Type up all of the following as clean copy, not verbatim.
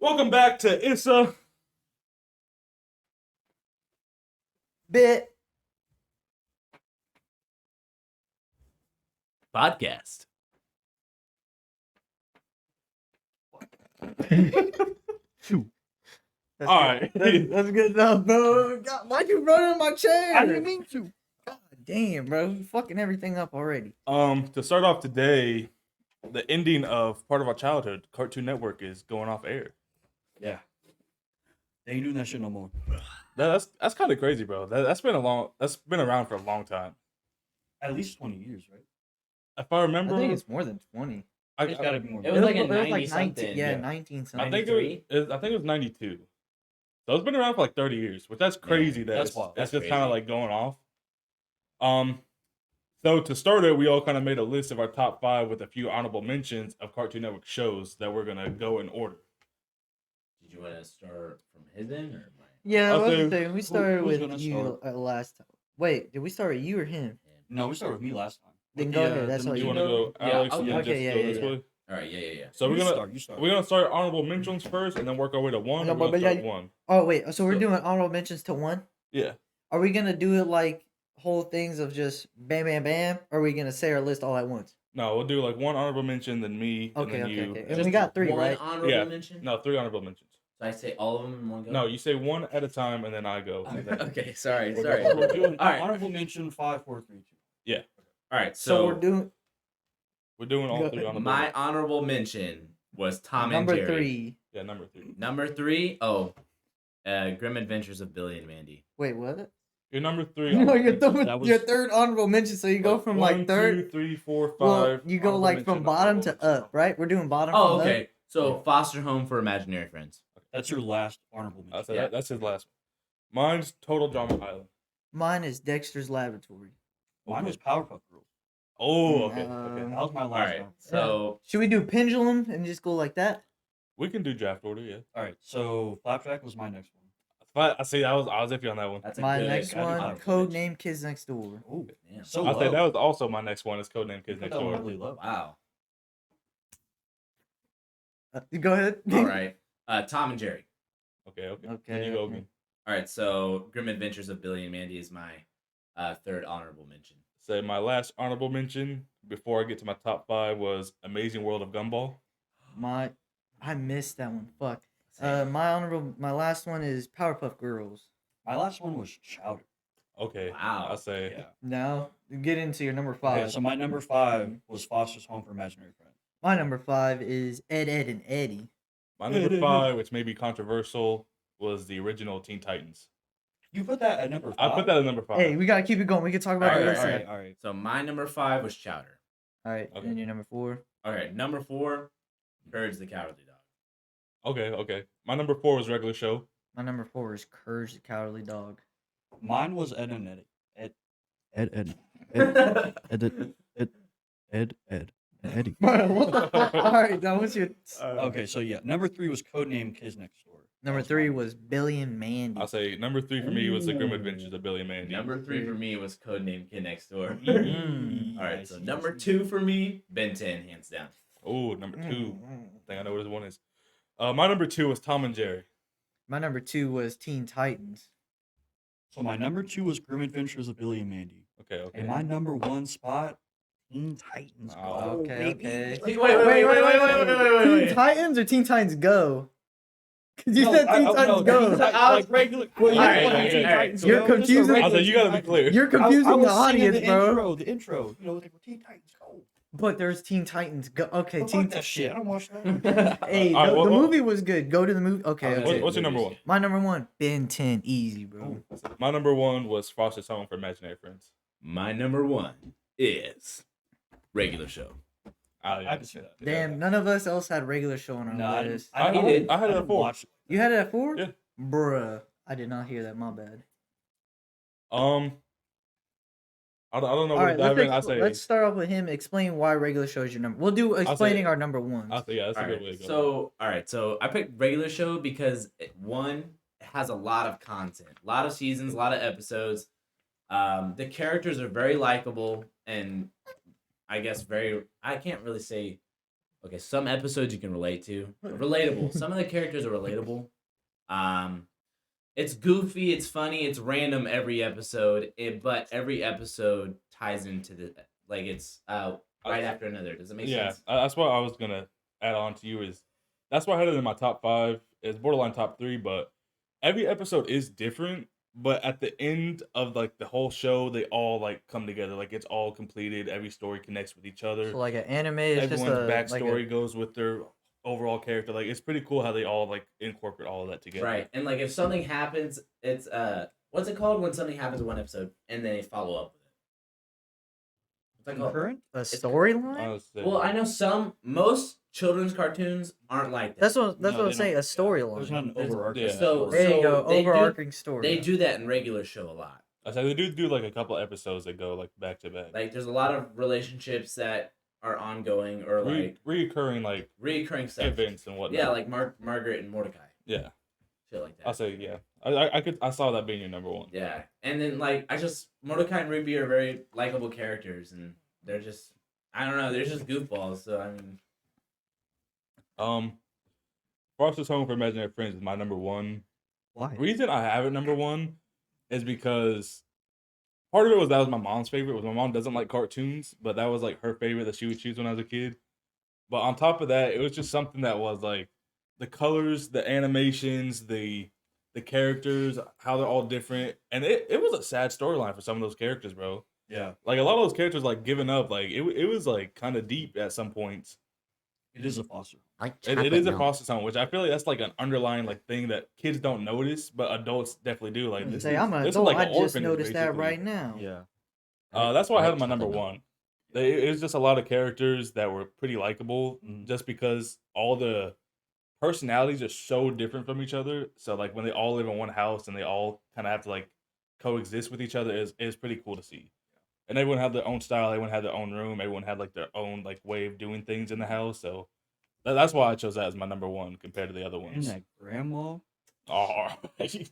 Welcome back to ISSA BIT Podcast. That's All good. right. That's good enough, bro. God, why'd you run in my chair? I didn't mean to. God damn, bro. You fucking everything up already. To start off today, the ending of part of our childhood, Cartoon Network, is going off air. Yeah. They ain't doing that shit no more. That's kind of crazy, bro. That's been around for a long time. At least 20 years, right? If I remember, I think it's more than 20. It's gotta be more. It was like in It was 90 19, something. yeah, yeah. 19 something. I think it was 92. So it's been around for like 30 years, which that's crazy. that's It's wild. just That's kind of crazy. like going off. So to start it, we all kind of made a list of our top 5 with a few honorable mentions of Cartoon Network shows that we're gonna go in order. Did you want to start from his end or mine? Yeah, I'll I was say- saying we started who's with gonna you start? last time. Wait, did we start with you or him? No, we started with me last time. Then With go the, ahead, that's the all You you want Nintendo- to go, Yeah, Alex, and then okay, just yeah, go yeah, this yeah. way? All right, yeah. So we're You gonna start. we're gonna start honorable mentions first, and then work our way to one. Or we're gonna start one. Oh, wait, so we're So- doing honorable mentions to one? Yeah. Are we going to do it like whole things of just bam, bam, bam? Or are we going to say our list all at once? No, we'll do like one honorable mention, then me, and Okay, then okay, you. okay. and And then we got 3, one right? honorable Yeah. mention. No, 3 honorable mentions. So I say all of them in one go. No, you say one at a time, and then I go. and then- Okay, sorry. We're So we're doing All right. honorable mention 5, 4, 3, 2. All right, So, so we're doing We're doing all Go- 3 honorable. my mentions. honorable mention was Tom number and Jerry. 3. Yeah, number 3. Number 3, Grim Adventures of Billy and Mandy. Wait, what? Your number 3. No, honorable your, mentions. That was- your third honorable mention. So you go from like 1, third. 2, 3, 4, 5. Well, you go honorable like from mention, bottom honorable to mention. up, right? We're doing bottom Oh, from up. okay. So Foster Home for Imaginary Friends. That's your last honorable mention. So Yeah. that's his last one. Mine's Total Drama Island. Mine is Dexter's Laboratory. Mine was Powerpuff Girls. Oh, okay. Um, Okay. That was my All last right, one. so Should we do pendulum and just go like that? We can do draft order, yeah. All right, so Flapjack was my next one. But I see, I was iffy on that one. that's a My good next I did one, honorable Code mention. Name Kids Next Door. Oh, Damn. so I'll say low. that was also my next one. Is Codename Kids Put Next that one Door. really low. Wow. Go ahead. All right. Tom and Jerry. Okay. Then Okay, you go okay. again. All right, so Grim Adventures of Billy and Mandy is my third honorable mention. Say my last honorable mention before I get to my top 5 was Amazing World of Gumball. I missed that one. Fuck. My last one is Powerpuff Girls. My last one was Chowder. Okay. Wow. I'll say Yeah. Now get into your number Okay, 5. so my number 5 was Foster's Home for Imaginary Friends. My number 5 is Ed, Ed, and Eddie. my number 5, which may be controversial, was the original Teen Titans. You put that at number 5? I put that at number 5. Hey, we gotta keep it going. We can talk about All it right, later. all right. All right. So my number 5 was Chowder. All right. Okay. And your number 4. All right, number 4, Courage the Cowardly Dog. Okay. My number 4 was Regular Show. My number 4 is Courage the Cowardly Dog. Mine was Ed and Eddie. Ed and Eddie. What the fuck? All right, that was your. Okay, so yeah, number 3 was Codename Kids Next Door. Number That 3 mine. was Billy and Mandy. I'll say number 3 for me was the Grim Ooh. Adventures of Billy and Mandy. Number 3 for me was Codename Kid Next Door. Mm. All right, I so see, I number see. 2 for me, Ben 10, hands down. Oh, number 2. Mm. I think I know what this one is. My number 2 was Tom and Jerry. My number 2 was Teen Titans. So my number 2 was Grim Adventures of Billy and Mandy. Okay. And my number 1 spot, Teen Titans. Oh, Go, okay, baby. okay. Wait. Teen Titans or Teen Titans Go? Because you No, said I- Teen I- Titans no, Go. Teen Titans, like regular. All right, Teen all right, Titans You're Go, just a confusing- regular I said you gotta be Teen clear. You're I confusing was the singing audience, bro. The intro. You know, like, Teen Titans Go. But there's Teen Titans Go. Okay, Fuck Teen that shit. I don't watch that. Hey, All right, the well- movie was good. Go to the movie. Okay, Okay. okay. What's your number 1? My number 1, Ben 10. Easy, bro. My number 1 was Foster's Home for Imaginary Friends. My number 1 is Regular Show. Oh, yeah. I can say that. Damn, none of us else had regular show on our No, I list. I had it at didn't 4. watch it. You had it at 4? Yeah. Bruh. I did not hear that. My bad. I don't know All what right, to dive in. I say, let's start off with him. Explain why regular show is your number. We'll do explaining our number ones. I say, yeah, that's a All good way right, to go. so I picked Regular Show because it has a lot of content, a lot of seasons, a lot of episodes. The characters are very likable and I guess I can't really say okay, some episodes you can relate to. Relatable. Some of the characters are relatable. It's goofy, it's funny, it's random every episode, but every episode ties into the like it's right after another. Does it make sense? That's what I was gonna add on to you. Is that's why I had it in my top 5. It's borderline top 3, but every episode is different. But at the end of like the whole show, they all like come together. Like it's all completed. Every story connects with each other. So like an anime is just Everyone's a backstory goes with their overall character. Like it's pretty cool how they all like incorporate all of that together. Right. And like if something happens, it's what's it called when something happens in one episode and they follow up with it? What's that called? Concurrent? a storyline. Honestly. Well, I know most children's cartoons aren't like that. That's what No, I'm they saying. A don't. storyline. There's not an overarching. Yeah. So There you go. they do- Overarching story. They do that in regular show a lot. I said they do like a couple episodes that go like back to back. Like there's a lot of relationships that are ongoing or like reoccurring like reoccurring stuff. events and whatnot. Yeah, like Margaret and Mordecai. Yeah. Shit like that. I'll say yeah. I saw that being your number 1. Yeah. And then like Mordecai and Ruby are very likable characters and they're just I don't know, they're just goofballs, so I mean Foster's Home for Imaginary Friends is my number 1. Why? The reason I have it number 1 is because part of it was that was my mom's favorite. My mom doesn't like cartoons, but that was like her favorite that she would choose when I was a kid. But on top of that, it was just something that was like the colors, the animations, the characters, how they're all different, and it was a sad storyline for some of those characters, bro. Yeah, Like a lot of those characters like giving up, like it was like kind of deep at some points. it is a foster. It is a foster home, which I feel like that's like an underlying like thing that kids don't notice, but adults definitely do. Like this Say is, I'm an this is adult. like I an just orphanage, noticed that basically. right now. Yeah. That's why I had it my Like number Taco Bell. 1. It was just a lot of characters that were pretty likable, Mhm. just because all the personalities are so different from each other. So like when they all live in one house and they all kind of have to like coexist with each other is pretty cool to see. And everyone had their own style. Everyone had their own room. Everyone had like their own like way of doing things in the house. So that's why I chose that as my number 1 compared to the other And ones. that grandma. Oh,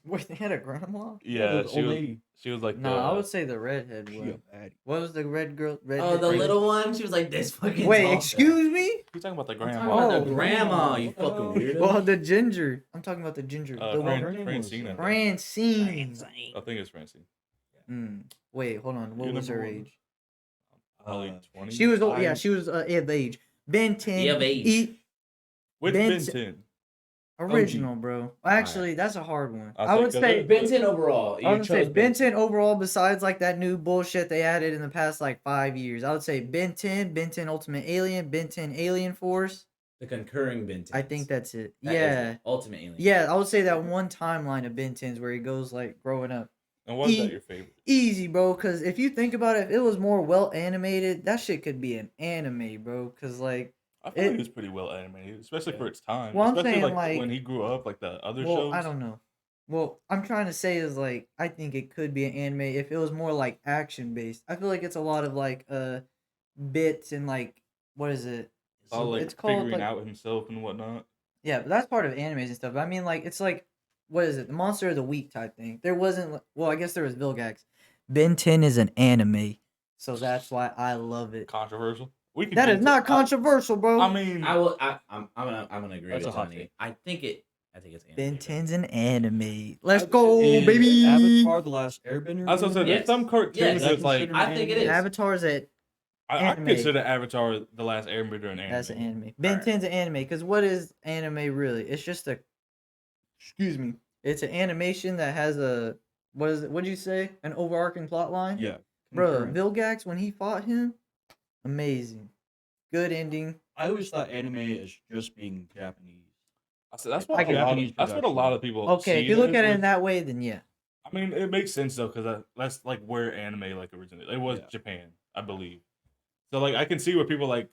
Wait, they had a grandma? yeah, the she old was. lady. She was like No, I would say the redhead She one. a baddie. What was the red girl? Red Oh, the little one? She was like this fucking Wait, tall. excuse me? You're talking about the I'm grandma. talking about Oh, the grandma, you what the fucking hell? weirdo. Well, the ginger. I'm talking about the ginger. Uh, the Fran- one. her name was, Francine, I think. Francine. I think it's Francine. Wait, hold on. What You're was her number 1. age? Probably Uh, 20. She was old. I- Yeah, she was of age. Ben 10. Of age. Which Ben Ben 10? Original, bro. Actually, that's a hard one. I'll I take would that. say Ben 10 overall. I would say chose Ben 10 overall, besides like that new bullshit they added in the past like 5 years. I would say Ben 10, Ben 10 Ultimate Alien, Ben 10 Alien Force. The concurring Ben 10s. I think that's it. That is Yeah. it. Ultimate Alien. Yeah, I would say that one timeline of Ben 10s where he goes like growing up. And why is that your favorite? Easy, bro, because if you think about it, if it was more well animated, that shit could be an anime, bro. Because like, I feel like it was pretty well animated, especially for its time. Well, I'm especially saying, like- when he grew up, like the other well, shows. I don't know. Well, I'm trying to say is like, I think it could be an anime if it was more like action based. I feel like it's a lot of like bits and like, what is it? All like it's called, figuring like- out himself and whatnot. Yeah, but that's part of animes and stuff. But I mean, like, it's like, what is it? The Monster of the Week type thing. There wasn't, well, I guess there was Vilgax. Ben 10 is an anime, so that's why I love it. Controversial. We can That get is into- not controversial, bro. I mean, I'm gonna agree That's with a hot Tony. take. I think it's anime. Ben 10's an anime. Let's go, Is baby. Avatar: The Last Airbender. I was gonna say, anime? there's Yes. some cartoons Yes. that's like I think it is. Avatar's at I anime. consider Avatar the Last Airbender an anime. That's an anime. Ben Alright. 10's an anime because what is anime really? It's just a. Excuse me. It's an animation that has a what is it? What'd you say? An overarching plot line. Yeah. Bro, concurrent. Vilgax when he fought him, amazing, good ending. I always thought anime is just being Japanese. I said that's I what get a lot Japanese of, that's what a lot of people. Okay, see if you look at it as in that way, then yeah. I mean, it makes sense though, because that's like where anime like originated. It was Yeah. Japan, I believe. So like, I can see where people like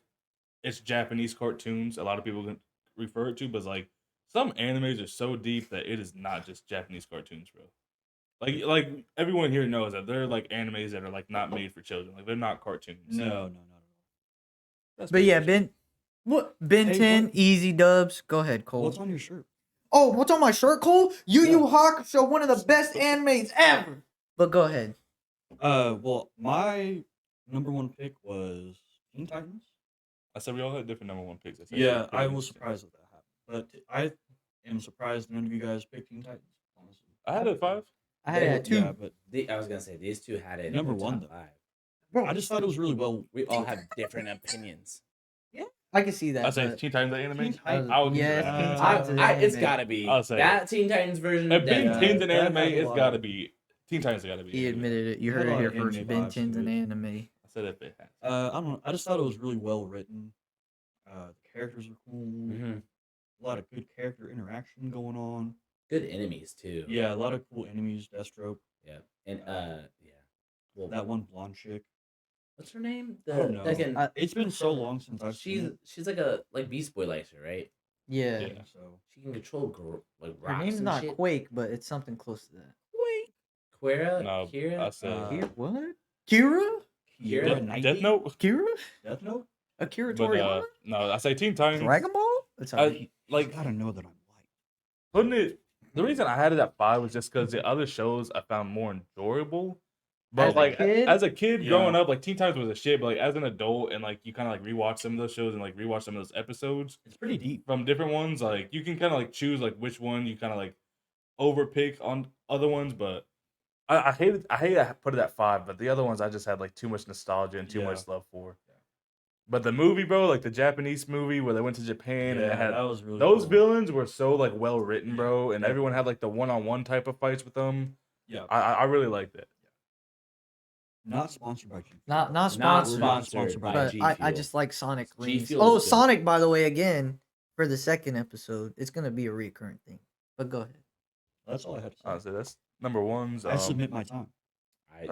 it's Japanese cartoons. A lot of people can refer it to, but it's like some animes are so deep that it is not just Japanese cartoons, bro. Like everyone here knows that they're like animes that are like not made for children. Like they're not cartoons. No, not at all. That's But yeah, pretty Ben Hey, 10, what- easy dubs. Go ahead, Cole. What's on your shirt? Oh, what's on my shirt, Cole? Yu Yu Hakusho, one of the best animes ever. But go ahead. Well, my number one pick was Teen Titans. I said we all had different number one picks. said Yeah, I Teen was Titans. surprised that happened, but I am surprised none of you guys picked Teen Titans. Honestly, I had it at 5. I had it at 2. Yeah, but I was gonna say these two had it in Number the one, top though. 5. Bro, I just thought it was really well. We all have different opinions. I can see that. I say but- Teen Titans the anime. Teen Titans- I would Yes, consider Teen that. Titans is It's anime. gotta be I'll say that Teen Titans version. If Ben definitely. 10's an that anime, had a it's lot got to of- be Teen Titans. Got to be. He anime. admitted it. You Had heard a it lot here of first. anime Ben vibes 10's to an it. anime. I said if it has. I don't know. I just thought it was really well written. The characters are cool. Mhm. A lot of good character interaction going on. Good enemies too. Yeah, a lot of cool enemies. Deathstroke. Yeah. And yeah. Well, That one blonde chick. what's her name? I don't know. Second, It's been so long since I've seen it. she's like a Beast Boy like her, right? Yeah. Yeah. I think so. She can control like Her rocks name's and not shit. Quake, but it's something close to that. Quera, No, Kira. I said What? Kira? Kira? Kira Knightley? Death Note. Kira? Death Note? Akira But Toriyama? no, I say Teen Titans. Dragon Ball? It's alright. Like You gotta know that I'm white. putting it. The reason I had it at 5 was just because the other shows I found more enjoyable. But As a like kid? as a kid growing Yeah. up, like Teen Titans was a shit. But like as an adult and like you kind of like rewatch some of those shows and like rewatch some of those episodes It's pretty deep. from different ones, like you can kind of like choose like which one you kind of like overpick on other ones. But I hate I put it at 5. But the other ones I just had like too much nostalgia and too Yeah. much love for. But the movie, bro, like the Japanese movie where they went to Japan and it had that was really those cool. villains were so like well written, bro, and Yeah. everyone had like the one-on-one type of fights with them. Yeah. I really liked it. Not sponsored by G. Not Not sponsored. sponsored by But G I Fuel. just like Sonic G rings. Fuel's Oh, good. Sonic, by the way, again, for the second episode, it's going to be a recurring thing. But go ahead. That's all I had to say. Honestly, that's number ones. I submit my time.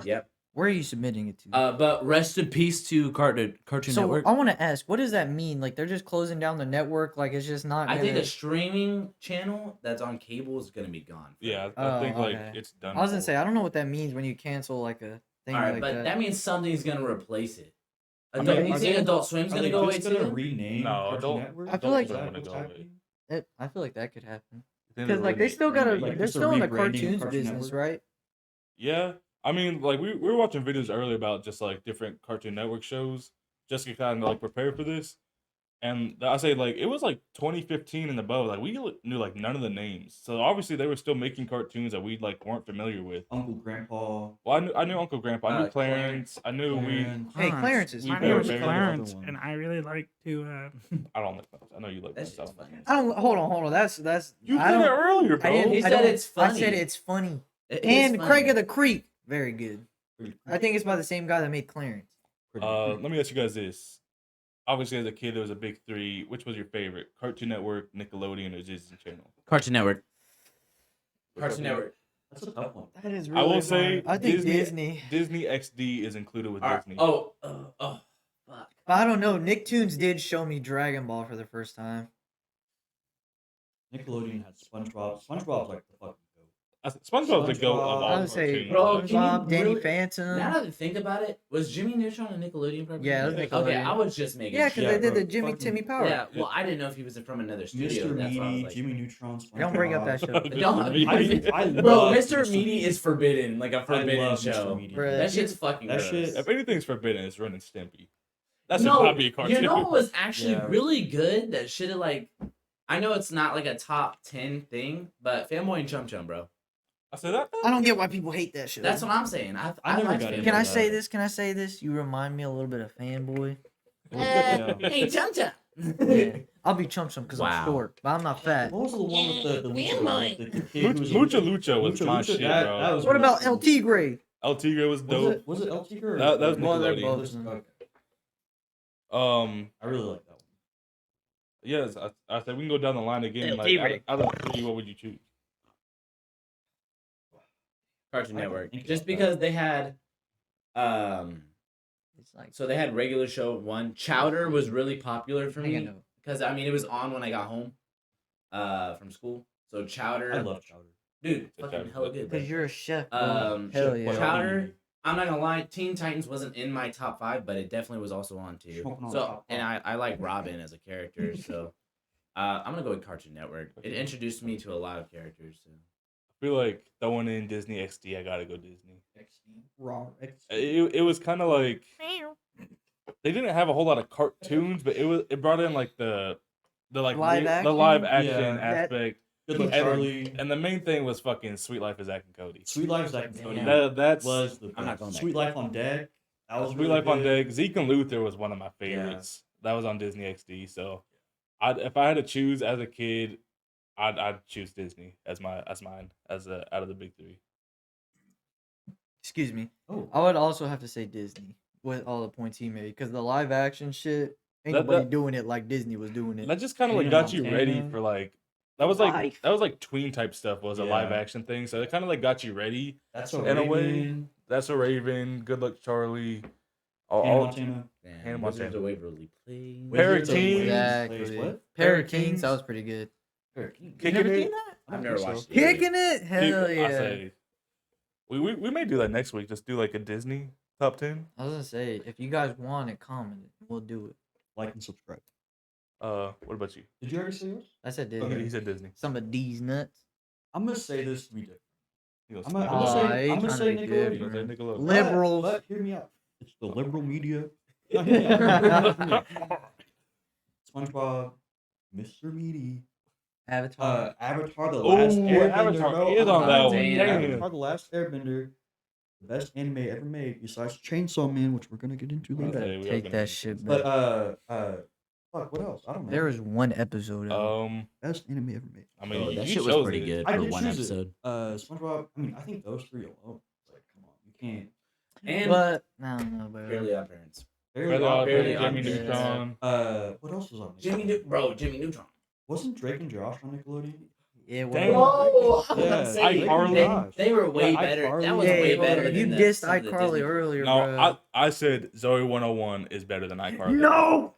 Yep. Where are you submitting it to? But rest in peace to Cartoon so Network. I want to ask, what does that mean? Like, they're just closing down the network? Like, it's just not I think gonna- a streaming channel that's on cable is gonna be gone. Yeah, Oh, I think like okay. it's done. I was going to for. say, I don't know what that means when you cancel, like, a thing All right, like but that. that means something's gonna replace it. I Adult, mean, you are think they- Adult Swim's Are gonna they go away just gonna too? rename No, Cartoon don't- Network? I feel like- Is that Don't what's go away. happening? I feel like that could happen. I think Because, they're like, they really- still got to, really- like, they're just a still in the rebranding of cartoons Cartoon business, Network? right? Yeah, I mean, like we were watching videos earlier about just like different Cartoon Network shows, just to kind of like prepare for this. And I say like it was like 2015 and above. Like we knew like none of the names, so obviously they were still making cartoons that we like weren't familiar with. Uncle Grandpa. Well, I knew Uncle Grandpa, I knew Clarence, I knew Clarence. Hey, Clarence is we My better name is bury the Clarence, other one. and I really like to. I don't like Clarence. I know you like That's Clarence. just funny. I don't, hold on. That's, You I said don't, it earlier, bro. I didn't, He I said don't- it's I funny. said it's funny. It is And funny. Craig of the Creek, very good. I think it's by the same guy that made Clarence. Let me ask you guys this. Obviously, as a kid, there was a big 3. Which was your favorite? Cartoon Network, Nickelodeon, or Disney Channel? Cartoon Network. Cartoon Network. That's a tough one. That is I really will say hard. I think Disney- Disney. Disney XD is included with All right. Disney. Oh, fuck. But I don't know. Nicktoons did show me Dragon Ball for the first time. Nickelodeon had SpongeBob. SpongeBob's like the fucking goat. SpongeBob's the goat of all I would say cartoons. Bro, can you Bob, Danny really- Phantom. Now that I think about it, was Jimmy Neutron a Nickelodeon program? Yeah, it was Yeah. Nickelodeon. Okay, I was just making Yeah, because sure. they did bro, the Jimmy fucking- Timmy Power. Yeah, well, I didn't know if he was from another studio. Mr. That's why I was Meaty, like, Jimmy Neutron, SpongeBob. Don't bring up that show. Don't, I bro, love Mr. Mr. Meaty is forbidden, like a I forbidden love show. Mr. Meaty. Bruh. That shit's fucking That gross. shit- If anything's forbidden, it's Ren and Stimpy. That should no, not be a cartoon. you know what was actually Yeah. really good? That should have like, I know it's not like a top 10 thing, but Fanboy and Chum Chum, bro. I said that. I don't get why people hate that show. That's what I'm saying. I never like got Fanboy. into Can I that. say this? Can I say this? You remind me a little bit of Fanboy. Yeah. Hey, Chum Chum. Yeah. I'll be Chum Chum because Wow. I'm short, but I'm not fat. What was the one with the Lucha guy? The kid who was Mucha Lucha was Lucha my Lucha, shit, that- bro. that was What really about cool. El Tigre? El Tigre was dope. Was it El Tigre? or- That was Well, they're Nickelodeon. both- Okay. I really like that one. Yes, I said we can go down the line again. El Like, Tigre. out of the 3, what would you choose? Cartoon I don't Network. think Just about because that. they had, It's like so they had regular show 1. Chowder was really popular for I think I me know. because I mean it was on when I got home, from school. So Chowder, I love Chowder. dude, Yeah, fucking Chowder's hella good. good. bro. Because you're a chef. Bro. Um, Hell Chef yeah. Boyardee. Chowder. I'm not gonna lie, Teen Titans wasn't in my top 5, but it definitely was also on too. Smoking on So top and five. I like Robin as a character, so I'm gonna go with Cartoon Network. It introduced me to a lot of characters. So. I feel like throwing in Disney XD, I gotta go Disney. Raw. It was kind of like they didn't have a whole lot of cartoons, but it brought in like the like Live the live action? action Yeah. aspect. Good Luck And- Charlie. And the main thing was fucking Sweet Life of Zack and Cody. Sweet Life, Zack and Damn. Cody That's was the I'm not best. going back Sweet to Life on Deck. That was Sweet really Life on good. Deck. Zeke and Luther was one of my favorites. That was on Disney XD. So, if I had to choose as a kid, I'd choose Disney as mine out of the big three. Excuse me. Oh, I would also have to say Disney with all the points he made because the live action shit ain't That- nobody that- doing it like Disney was doing it. That just kind of like Hannah got you ready Montana. for like that was like tween type stuff was a live Yeah. action thing. So it kind of like got you ready. that's so In a way, Raven, That's a Raven. Good Luck Charlie. All, Hannah all- Montana. Damn, Hannah Wizards Montana. of Waverly Place. Wizards of Kings. Waverly Exactly. Place. What? Pair of Kings. Kings, that was pretty good. Pair of Kings. Kicking You never it? seen that? I I've don't never think so. watched it. Kicking it? Dude, Hell I yeah. say, we may do that next week. Just do like a Disney top 10. I was gonna say, if you guys want it, comment it. We'll do it. Like and subscribe. What about you? Did you already say yours? I said Disney. Okay. He said Disney. Some of these nuts. I'm gonna say this to be different. He goes, I'm gonna Aw, say, he I'm gonna tryna say be Nickelodeon. he goes, "Hey, Nickelodeon." Liberals. But hear me out. It's the liberal media. Hear me out. SpongeBob, Mr. Meaty, Avatar. Avatar: The Oh, Last Airbender. Avatar bro. is on that one. Damn. Avatar: The Last Airbender, the best anime ever made, besides Chainsaw Man, which we're gonna get into You later. Okay, better we are take gonna that get shit into back. But fuck, what else? I don't know. There was one episode of it. Best anime ever made. I mean, Oh, that you shit was chose pretty it. good I for did one choose it. episode. SpongeBob. I mean, I think those three alone. It's like, come on, you can't. And But I don't know, bro. Fairly Odd Parents. Fairly Odd Fairly Parents, Odd Jimmy Parents. Neutron. What else was on? Jimmy, Jimmy Neutron. Wasn't Drake and Josh on Nickelodeon? Yeah, Damn. well, Whoa! Yeah, iCarly. They were way Yeah, better. iCarly. That was yeah, way well, better you than dissed some of the iCarly Disney- earlier, No, bro. I said Zoe 101 is better than iCarly. No,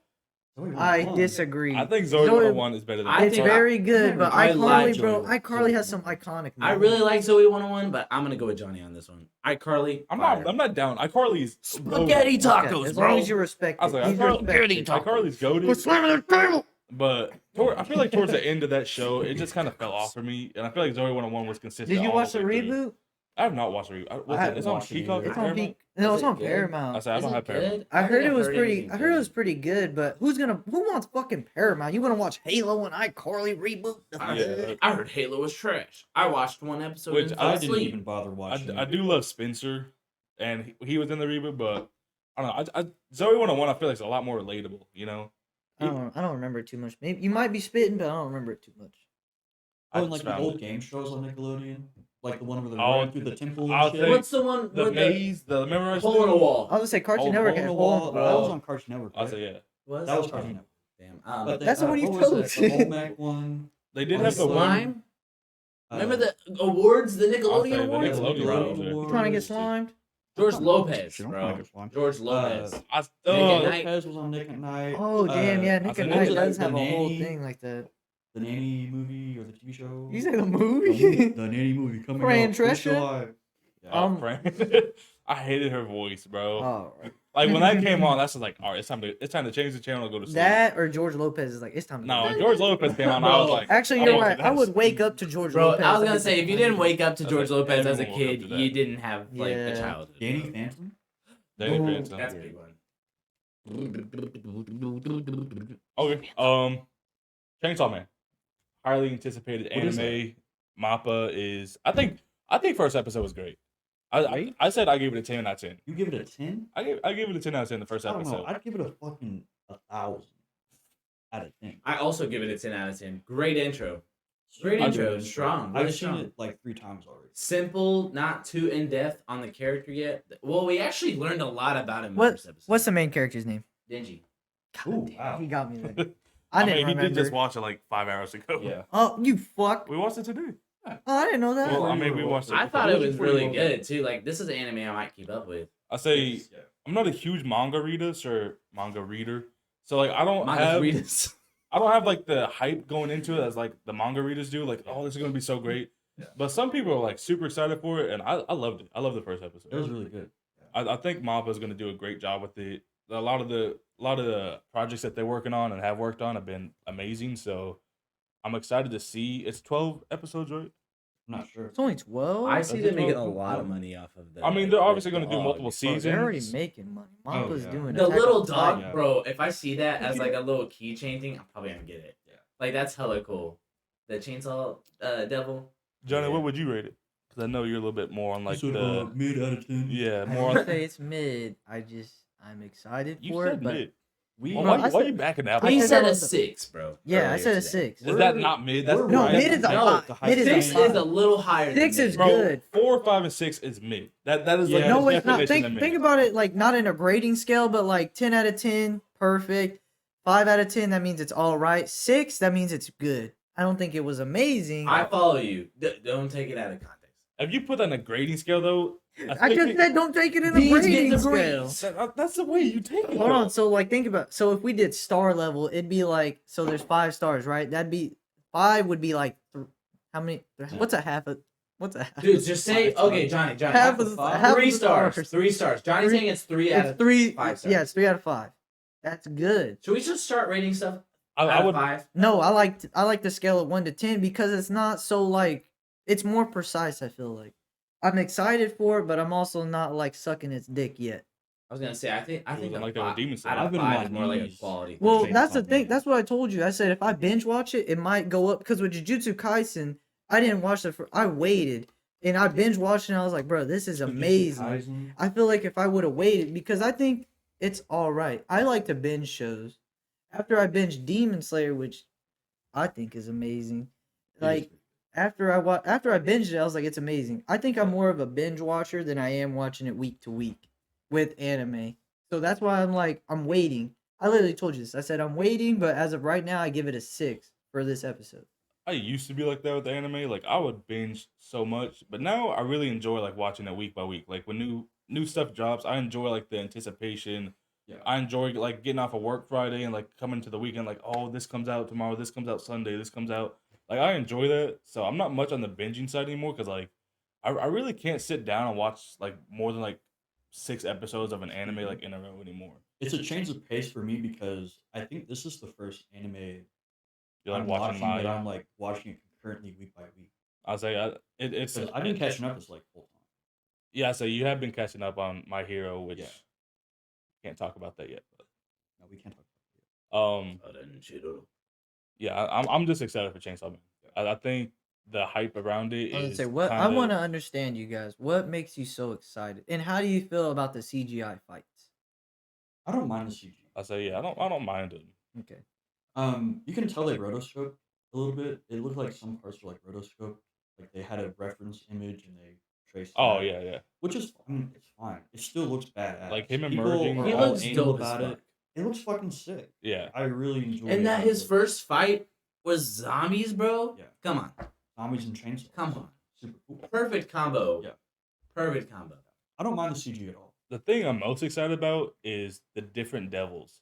Zoe I 101. disagree. I think Zoe 101 is better than I It's think iCarly. very good, but I like iCarly, bro, Zoe- iCarly has some iconic. I moments. really like Zoe 101, but I'm gonna go with Johnny on this one. iCarly. I'm fire. not down. iCarly's Spaghetti Okay, tacos, as bro. long as you respect I was it. like, He's iCarly- respected. iCarly's goated. But I feel like towards the end of that show, it just kind of fell off for me, and I feel like Zoe 101 was consistent. Did you all watch the way through. reboot? I have not watched the reboot. I What's haven't it? It's on watched it Peacock. either. or It's on Paramount? Peak. No, Is it's it on good? Paramount. I said I Is don't it have Paramount. good? I heard it think was I've pretty. anything I heard it was good. pretty good, but who wants fucking Paramount? You gonna watch Halo and iCarly reboot? Yeah. I heard Halo was trash. I watched one episode Which and fell I didn't asleep. even bother watching. I do love Spencer, and he was in the reboot, but I don't know. Zoe 101, I feel like it's a lot more relatable. You know, I don't remember it too much. Maybe you might be spitting, but I don't remember it too much. Oh, I and like just the found old it. game shows on Nickelodeon, like the one where they're Oh, running through the temple I'll and shit. say- What's the one the with maze, the memorized hole in a thing? wall? I was gonna say Cartoon Oh, Network Hole in had a Hole in Wall. the That was Wall. on Cartoon Network. I'll Right? say yeah. Was That was okay. Cartoon Network. Damn. But That's the one you what was chose. that? The Olmec one. They did Oh, have the one. slime. Remember the awards, the I'll say Nickelodeon the awards? Nickelodeon Bro. awards, yeah. You trying to get slimed? George I'm Lopez, trying to bro. get slime. George Lopez. I, Nick oh, at Night. Lopez was on Nick at Night. Oh damn, yeah, I Nick said and what Night was it, does the have a whole nanny? thing like that. The Nanny movie or the TV show. You say the the, movie? the Nanny movie coming Fran up. Who's Drescher? alive? oh, Fran. I hated her voice, bro. Oh, right. Like when that came on, that's just like, all right, it's time to change the channel and go to sleep. That or George Lopez is like it's time. To No, go. when George Lopez came on, I was Bro. like, Actually, I'm you're on to right. I that. would wake up to George Bro, Lopez. I was gonna That'd be say, if you didn't wake up to That's George like Lopez as a everyone woke up kid, to that. you didn't have like Yeah. a childhood. Danny bro. Phantom. Danny Ooh. Phantom. That's a big one. Okay. Chainsaw Man. Highly anticipated What is anime. Mappa is. I think first episode was great. I said I gave it a 10 out of 10. You give it a 10? I gave it a 10 out of 10 the first I don't know. episode. I'd give it a fucking 1,000 out of 10. I also give it a 10 out of 10. Great intro. Great I intro. do. Strong. Really I've seen strong. it like 3 times already. Simple, not too in depth on the character yet. Well, we actually learned a lot about him in the What? first episode. What's the main character's name? Dingy? Ooh, damn, wow. he got me there. I didn't mean, he remember. did just watch it like 5 hours ago. Yeah. Oh, you fuck! We watched it today. Oh, I didn't know that. Well, I mean, we watched it. I thought before. it was before you really woke good too. Like this is an anime I might keep up with. I say Yeah. I'm not a huge manga reader, so like I don't Manga have readers. I don't have like the hype going into it as like the manga readers do. Like, oh, this is gonna be so great. Yeah. But some people are like super excited for it, and I loved it. I loved the first episode. It was really good. I think Mappa is gonna do a great job with it. A lot of the projects that they're working on and have worked on have been amazing. So I'm excited to see. It's 12 episodes, right? I'm not sure. It's only 12. I see Is them it making a 12? lot of money off of the. I mean, they're obviously the going to do multiple dog. Bro, they're already seasons. making money. Oh, Mappa's yeah. doing The Attack little on dog, Titan. bro. If I see that as like a little keychain thing, I'm probably gonna get it. Yeah. Like that's hella cool. The chainsaw devil. Johnny, Yeah. what would you rate it? Because I know you're a little bit more on like Sort of the a mid out of 10. yeah I more. would On, say it's mid. I'm excited you for said it, but mid. We Well, Bro, why, I why said- you backing out? I He said said that a was the- 6, bro. yeah, I earlier said a today. 6. Is that not mid? That's We're No, right mid at is the a top. lot. the Mid is a 6 lot. is a little higher. 6 than is mid. Bro, good. 4, 5, and 6 is mid. That is like Yeah. No, the it's not. definition of Think mid. about it like not in a grading scale, but like 10 out of 10, perfect. 5 out of 10, that means it's all right. 6, that means it's good. I don't think it was amazing. I follow you. Don't take it out of context. If you put that on a grading scale, though, I think just said don't take it in a These get grading degrees. scale. that's the way you take it. Hold though. on. So like think about so if we did star level, it'd be like so there's 5 stars, right? That'd be 5 would be like how many? What's a half? What's a half? Dude, just say okay, Johnny. half Johnny. of five? half of 3 the stars. 3 stars. Johnny's Three- saying it's 3 out It's of 3. 5 stars. Yeah, it's 3 out of 5. That's good. Should we just start rating stuff I out would. of 5? No, I like the scale of 1 to 10 because it's not so like it's more precise. I feel like I'm excited for it, but I'm also not like sucking its dick yet. I was gonna say I think wasn't a like that with 5 Demon out Slayer. of I've been on 5 my is more like a knees. quality. Well, Chainsaw that's the thing. Man. That's what I told you. I said if I binge watch it, it might go up because with Jujutsu Kaisen, I didn't watch it. I waited and I binge watched it and I was like, bro, this is amazing. Kaisen. I feel like if I would have waited because I think it's all right. I like to binge shows. After I binged Demon Slayer, which I think is amazing, like after I binged it, I was like, it's amazing. I think I'm more of a binge watcher than I am watching it week to week with anime. So that's why I'm like, I'm waiting. I literally told you this. I said I'm waiting, but as of right now, I give it a 6 for this episode. I used to be like that with the anime. Like I would binge so much, but now I really enjoy like watching it week by week. Like when new stuff drops, I enjoy like the anticipation. Yeah. I enjoy like getting off of work Friday and like coming to the weekend. Like, oh, this comes out tomorrow. This comes out Sunday. This comes out. Like I enjoy that. So I'm not much on the binging side anymore because like I really can't sit down and watch like more than like 6 episodes of an anime like in a row anymore. It's a change of pace for me because I think this is the first anime You're like I'm watching watching that live. I'm like watching it concurrently week by week. I'll say it's. 'Cause I've been catching up as like full time. Yeah, so you have been catching up on My Hero, which Yeah. can't talk about that yet. No, we can't talk But, yeah, I'm just excited for Chainsaw Man. I think the hype around it I was gonna is say what I kinda- want to understand, you guys. What makes you so excited, and how do you feel about the CGI fights? I don't mind the CG. I say yeah, I don't mind it. Okay. You can tell they rotoscoped a little bit. It looked like some parts were like rotoscoped. Like they had a reference image and they traced. Oh that, yeah, yeah. which is I mean, it's fine. It still looks badass. Like him People emerging- are He all looks anal dope as about fuck. it. It looks fucking sick. Yeah. I really enjoy. And that how it his looks. first fight was zombies, bro. Yeah. Come on, zombies and chainsaws. come on. Super cool. Perfect combo. Yeah. Perfect combo. I don't mind the CG at all. The thing I'm most excited about is the different devils.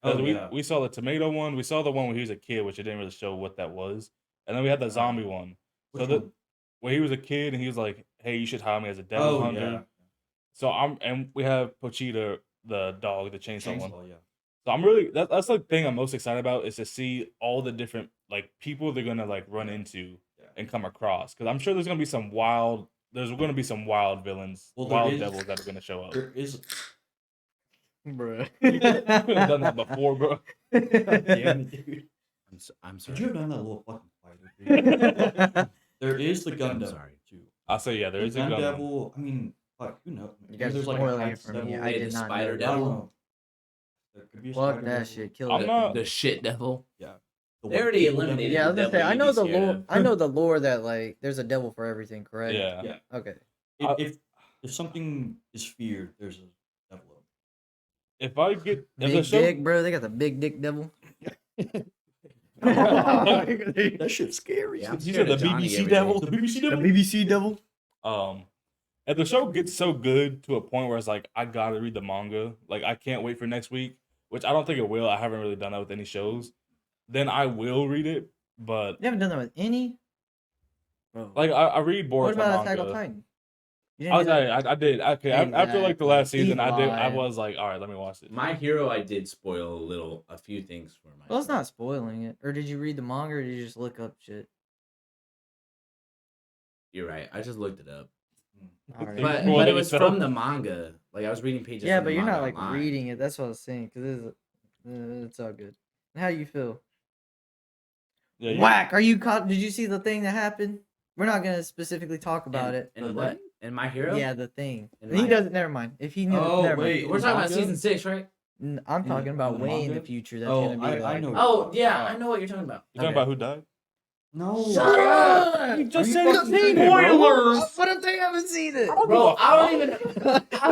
'Cause we saw the tomato one, we saw the one where he was a kid, which it didn't really show what that was, and then we had the zombie one. Which So one? where he was a kid and he was like, "Hey, you should hire me as a devil hunter." yeah. So and we have Pochita, the dog, the chainsaw one. Chainsaw, yeah. So I'm really that's the thing I'm most excited about is to see all the different like people they're gonna like run into Yeah. and come across because I'm sure there's gonna be some wild villains, Well, there wild is- devils that are gonna show up. There is. Bruh. You could have done that before, bro. Damn it, dude. I'm Could sorry. you have done that little fucking fight? Dude? There is the gun I'm devil sorry. too. I'll say yeah, there The is a gun gun. devil. I mean, fuck, who knows? You guys There's are like a spoiling it Heights for me. devil. I Hey, did the not spider know. I that. devil. don't know. There could be a Fuck spider that devil. shit. Kill I'm that not- The shit devil. Yeah. They already people eliminated Yeah, I was gonna say devil I you'd know be the scared lore. of. I know the lore that like there's a devil for everything, correct? Yeah. Yeah. Okay. If something is feared, there's a devil. If I get if the Big show, dick, bro. They got the big dick devil. That shit's scary. Yeah, I'm you scared said of the Johnny BBC every devil, day. the BBC The devil. BBC devil. If the show gets so good to a point where it's like I gotta read the manga, like I can't wait for next week, which I don't think it will. I haven't really done that with any shows. Then I will read it, but You haven't done that with any. Bro. like I read what Boruto about Attack on manga. Titan? You I didn't do that? I did. Okay, after like the last Exactly. season, I did. I Lied. was like, all right, let me watch it. My hero, I did spoil a few things for my. Well, it's not spoiling it. Or did you read the manga, or did you just look up shit? You're right. I just looked it up. Alright. But it was from the manga. Like I was reading pages. Yeah, from but the you're not manga like online. reading it. That's what I was saying. Cause it's all good. How you feel? Yeah, you- Whack. Are you caught? Did you see the thing that happened? We're not gonna specifically talk about it. And what? In My Hero? Yeah, the thing. In He My- doesn't. Never mind. If he knew, Oh, never wait. mind. We're talking about Manga? season 6, right? I'm talking about the way in the manga? future. That's Oh, gonna be I like. know. Oh yeah, I know what you're talking about. You talking Okay. about who died? No. Shut up! You just you said fucking it's seen it, spoilers. What if they haven't seen it? Bro, I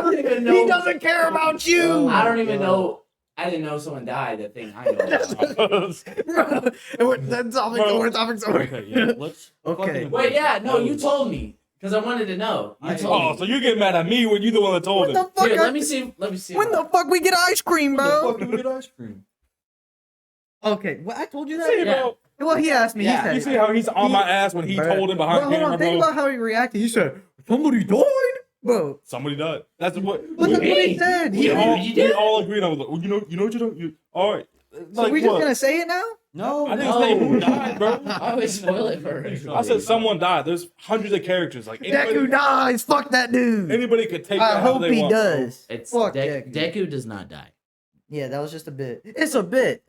don't even know. He doesn't care about you. I don't even know. I didn't know someone died. The thing I know about. Bro, that's topic Bro. over. Topic over. Okay, yeah, let's. Okay. fucking- Wait, yeah, no, you told me because I wanted to know. You I- told Oh, me. so you get mad at me when you the one that told What him? the fuck? Here, let me see. Let me see. When the fuck we get ice cream, When the bro? fuck do we get ice cream? Okay, well, I told you See, that. Yeah. bro, Well, he asked me. Yeah. He you said, see how he's on my ass when he Bro. told him Bro, behind hold camera, on. Think bro? about how he reacted. He said, "Somebody died, bro." Somebody died. That's what. But that's what he Me? said. We He, Yeah. all, You we did? all agreed on. Like, well, you know what you don't. You all right? so Like we just what? gonna say it now? No. I didn't say who died, bro. I always spoil it for I said someone died. There's hundreds of characters. Like Deku anybody, dies. Fuck that dude. anybody could take. I that how hope they he want, bro. does. It's Fuck Deku. Deku. Deku does not die. Yeah, that was just a bit. It's a bit.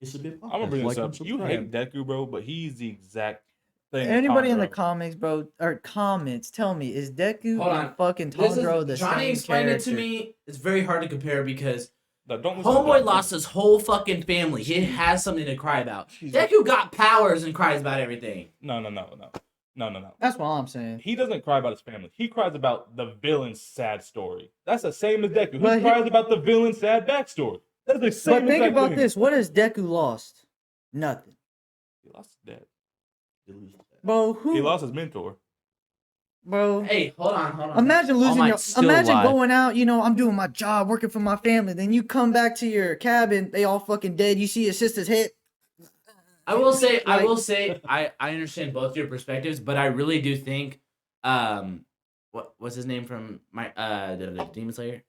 It's a bit. I'm gonna bring this Like up. and You subscribe. hate Deku, bro, but he's the exact thing. Anybody in the Tanjiro. comics, bro, or comments, tell me, is Deku Hold and on. fucking This Tanjiro is, the Johnny same explained character? it to me. It's very hard to compare because No, don't listen to Homeboy Deku. lost his whole fucking family. He has something to cry about. Deku got powers and cries about everything. No. That's what I'm saying. He doesn't cry about his family. He cries about the villain's sad story. That's the same as Deku. He But he- cries about the villain's sad backstory. That's the same. But think exact about thing. this. What has Deku lost? Nothing. He lost his dad. Bro, who? He lost his mentor. Bro, Hey, hold on. imagine All losing Might's your. still Imagine alive. going out. You know, I'm doing my job, working for my family. Then you come back to your cabin. They all fucking dead. You see your sister's head. I will say, Like- I understand both your perspectives, but I really do think, what's his name from my the Demon Slayer?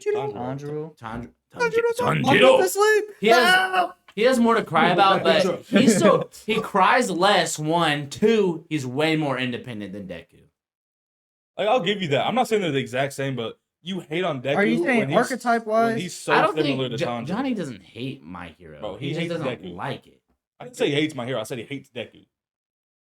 Tanjiro. Tanjiro. I'm going to sleep. He has more to cry about, but he cries less. 1, 2, he's way more independent than Deku. Like I'll give you that. I'm not saying they're the exact same, but you hate on Deku. Are you saying when he's- archetype-wise? when he's so I don't similar think to Tanjiro. Johnny doesn't hate My Hero. Bro, he he just hates doesn't Deku. like it. I didn't say he hates my hero. I said he hates Deku.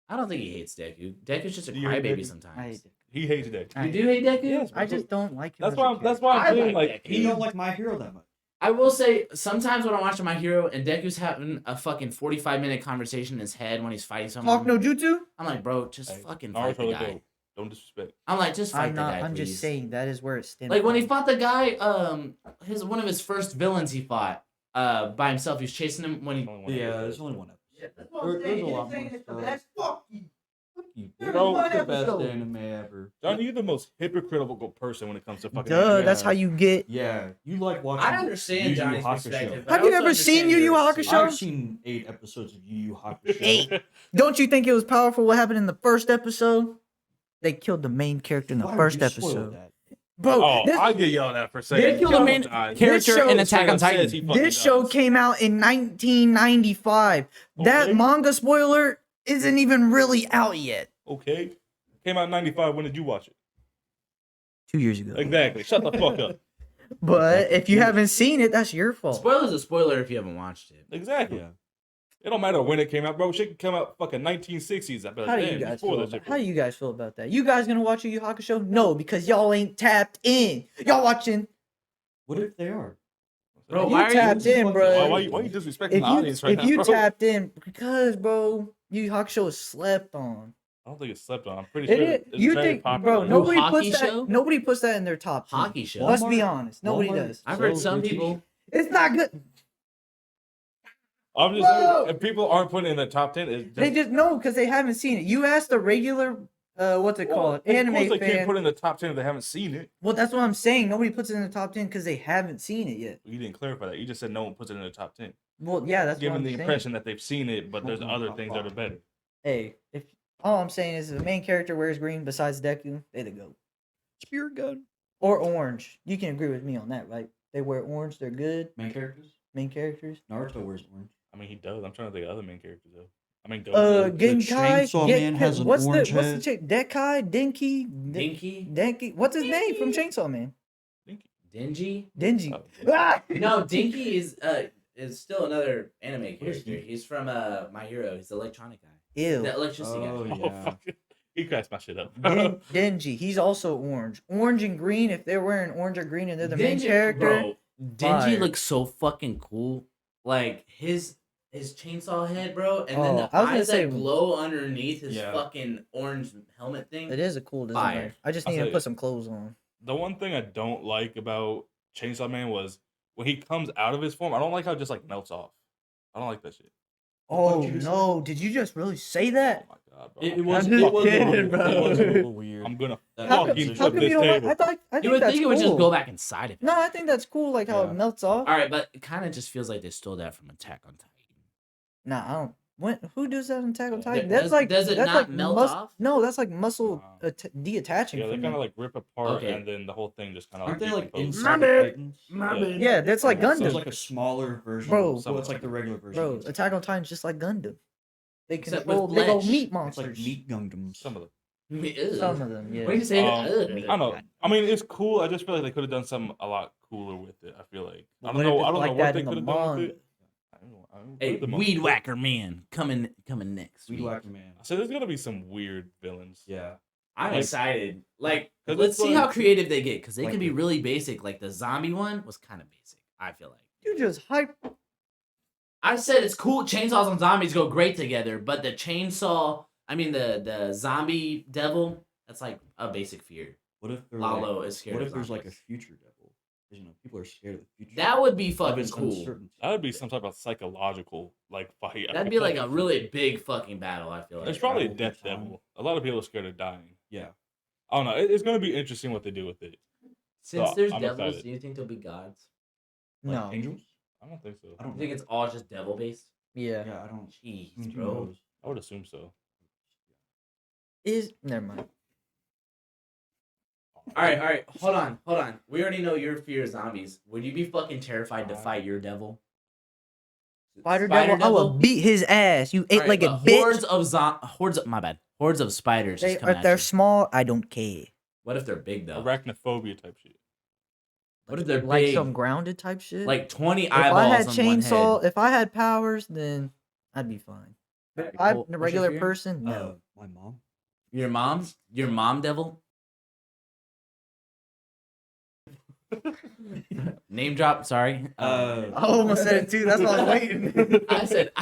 I don't think he hates Deku. Deku's just a Do you hate crybaby Deku? sometimes. I hate it. He hates Deku. I You do hate Deku? Yes, I just don't like him. That's as why. a I'm, that's character. why I'm I saying like like Deku. You he don't like My Hero that much. I will say, sometimes when I'm watching My Hero and Deku's having a fucking 45-minute conversation in his head when he's fighting someone, Talk no jutsu. I'm like, bro, just Hey, fucking Naruto fight the look guy. dope. Don't disrespect. I'm like, just fight I'm the not. guy, I'm please. just saying that is where it stems. Like when he from. fought the guy, one of his first villains he fought, by himself. He was chasing him when he. Only one Yeah, episode. there's only one episode. That's There's a lot more stuff. Fuck you. You There's Bro, one the best episode. anime ever. Johnny, you're the most hypocritical person when it comes to fucking. Duh, anime. that's how you get. Yeah, you like watching. I understand Yu Yu Johnny's Hakusho. perspective. but Have I you also ever seen understand Yu Yu yours, too. Hakusho? I've seen 8 episodes of Yu Yu Hakusho. 8. Don't you think it was powerful what happened in the first episode? They killed the main character in the Why would first you spoil episode. that? Bro, Oh, this, I get yelled at for saying. They killed the main Guys, character show- in Attack on Says Titan. he fucking this show does. came out in 1995. That Okay. manga spoiler isn't even really out yet. Okay. Came out in 95. When did you watch it? 2 years ago. Exactly. Shut the fuck up. But if you haven't seen it, that's your fault. Spoiler's a spoiler if you haven't watched it. Exactly. Yeah. It don't matter when it came out, bro. Shit could come out fucking 1960s. I bet. How do you guys feel about, how do you guys feel about that? You guys gonna watch Yu Yu Hakusho? No, because y'all ain't tapped in. Y'all watching. What if they are? Bro, If why you are tapped you? in, bro. Why you disrespecting If the audience you right if now, you bro? tapped in, because bro, Yu Yu Hakusho is slept on. I don't think it's slept on. I'm pretty It sure is. it's You very think, popular. bro? Nobody hockey puts that. show? Nobody puts that in their top 10. Hockey show. Let's be Walmart- honest. Nobody Walmart does. I've heard sells some their people. It's not good. I'm just Bro! saying, if people aren't putting it in the top 10, it's just, They just know because they haven't seen it. You ask the regular, what's it called, anime Of course they fan. can't put it in the top 10 if they haven't seen it. Well, that's what I'm saying. Nobody puts it in the top 10 because they haven't seen it yet. You didn't clarify that. You just said no one puts it in the top 10. Well, yeah, that's Giving what I'm the saying. impression that they've seen it, but there's Oh, other oh, things oh. that are better. Hey, if all I'm saying is if the main character wears green besides Deku, they the goat. Spirit gun. Or orange. You can agree with me on that, right? They wear orange, they're good. Main characters. Main characters. Naruto wears orange. I mean, he does. I'm trying to think of other main characters, though. I mean, go. Genkai. Chainsaw Man has an what's orange the head. Dekai? Dinky? Denki. What's his name from Chainsaw Man? Dingy? Denji. Oh. Ah! No, Dinky is still another anime What is character. he? He's from My Hero. He's the electronic guy. Ew. The electricity Oh, guy. Oh, yeah. fuck it. He cracks my shit up. Denji. He's also orange. Orange and green. If they're wearing orange or green and they're the main Dingy- character. Bro, Dingy fire. looks so fucking cool. Like his chainsaw head, bro, and then Oh, the I was gonna eyes say- that glow underneath his Yeah. fucking orange helmet thing. It is a cool design. Fire. I just I'll need to say- put some clothes on. The one thing I don't like about Chainsaw Man was when he comes out of his form. I don't like how it just like melts off. I don't like that shit. Oh did you just no! Did you just really say Oh that? my god, bro. It was. I'm just It was a kidding, little- bro. It was a little weird. I'm gonna That How fucking come, flip you this don't like? table. I think You would that's think it cool. would just go back inside of him. No, I think that's cool. Like how it Yeah. melts off. All right, but it kind of just feels like they stole that from Attack on Titan. Nah, I don't. Who does that in Attack on Yeah. Titan? Does- That's like does it that's not like melt off? No, that's like muscle Nah. detaching. Yeah, they from kind it. of like rip apart, Okay. and then the whole thing just kind of Aren't they like decomposes. inside My the bad. Titans? bad. Yeah, that's like So it's Gundam. like a smaller version. Bro. Well, it's like the regular version. Bro, Attack on Titan's just like Gundam. They Except control with big old flesh. meat It's monsters. like meat Gundams. Some of them. Ew. Some of them, yeah. What do you say? I Ugh. don't know. I mean, it's cool. I just feel like they could have done something a lot cooler with it. I feel like I What don't if know. it's I don't like know what that they in the could have done with manga? it. I don't Hey, the manga. Weed Whacker Man coming next Weed week. Whacker Man. So there's gonna be some weird villains. Yeah. I'm Like- excited. Like, 'Cause let's it's see like- how creative they get, because they like can be the- really basic. Like the zombie one was kind of basic. I feel like. You just hype. I said it's cool. Chainsaws and zombies go great together, but the the zombie devil, that's like a basic fear. What if they're Lalo like, is scared. What of if there's like a zombies. future devil? 'Cause, people are scared of the future. That would be Of fucking its cool. uncertainty. That would be some type of psychological like fight. I That'd be feel like a really big fucking battle. I feel like. It's probably a Travel through death time. devil. A lot of people are scared of dying. Yeah. I don't know. It's gonna be interesting what they do with it. Since So, there's I'm devils, excited. do you think there'll be gods? Like No. Angels? I don't think so. I I don't think know. it's all just devil based. Yeah. Yeah, I don't. Jeez, who bro. knows? I would assume so. Never mind. All right. Hold on. We already know your fear of zombies. Would you be fucking terrified to fight your devil? Spider devil, I will beat his ass. You All right, eight-legged but bitch. hordes of spiders just come If at they're you. small, I don't care. What if they're big though? Arachnophobia type shit. What if they're Like big? some grounded type shit. Like 20 if I eyeballs had on chainsaw, one head. if I had powers, then I'd be fine. But if I'm Cool. a What's your regular fear? person, no. My mom. Your mom devil. Name drop. Sorry. I almost said it too. That's why I was waiting. I said.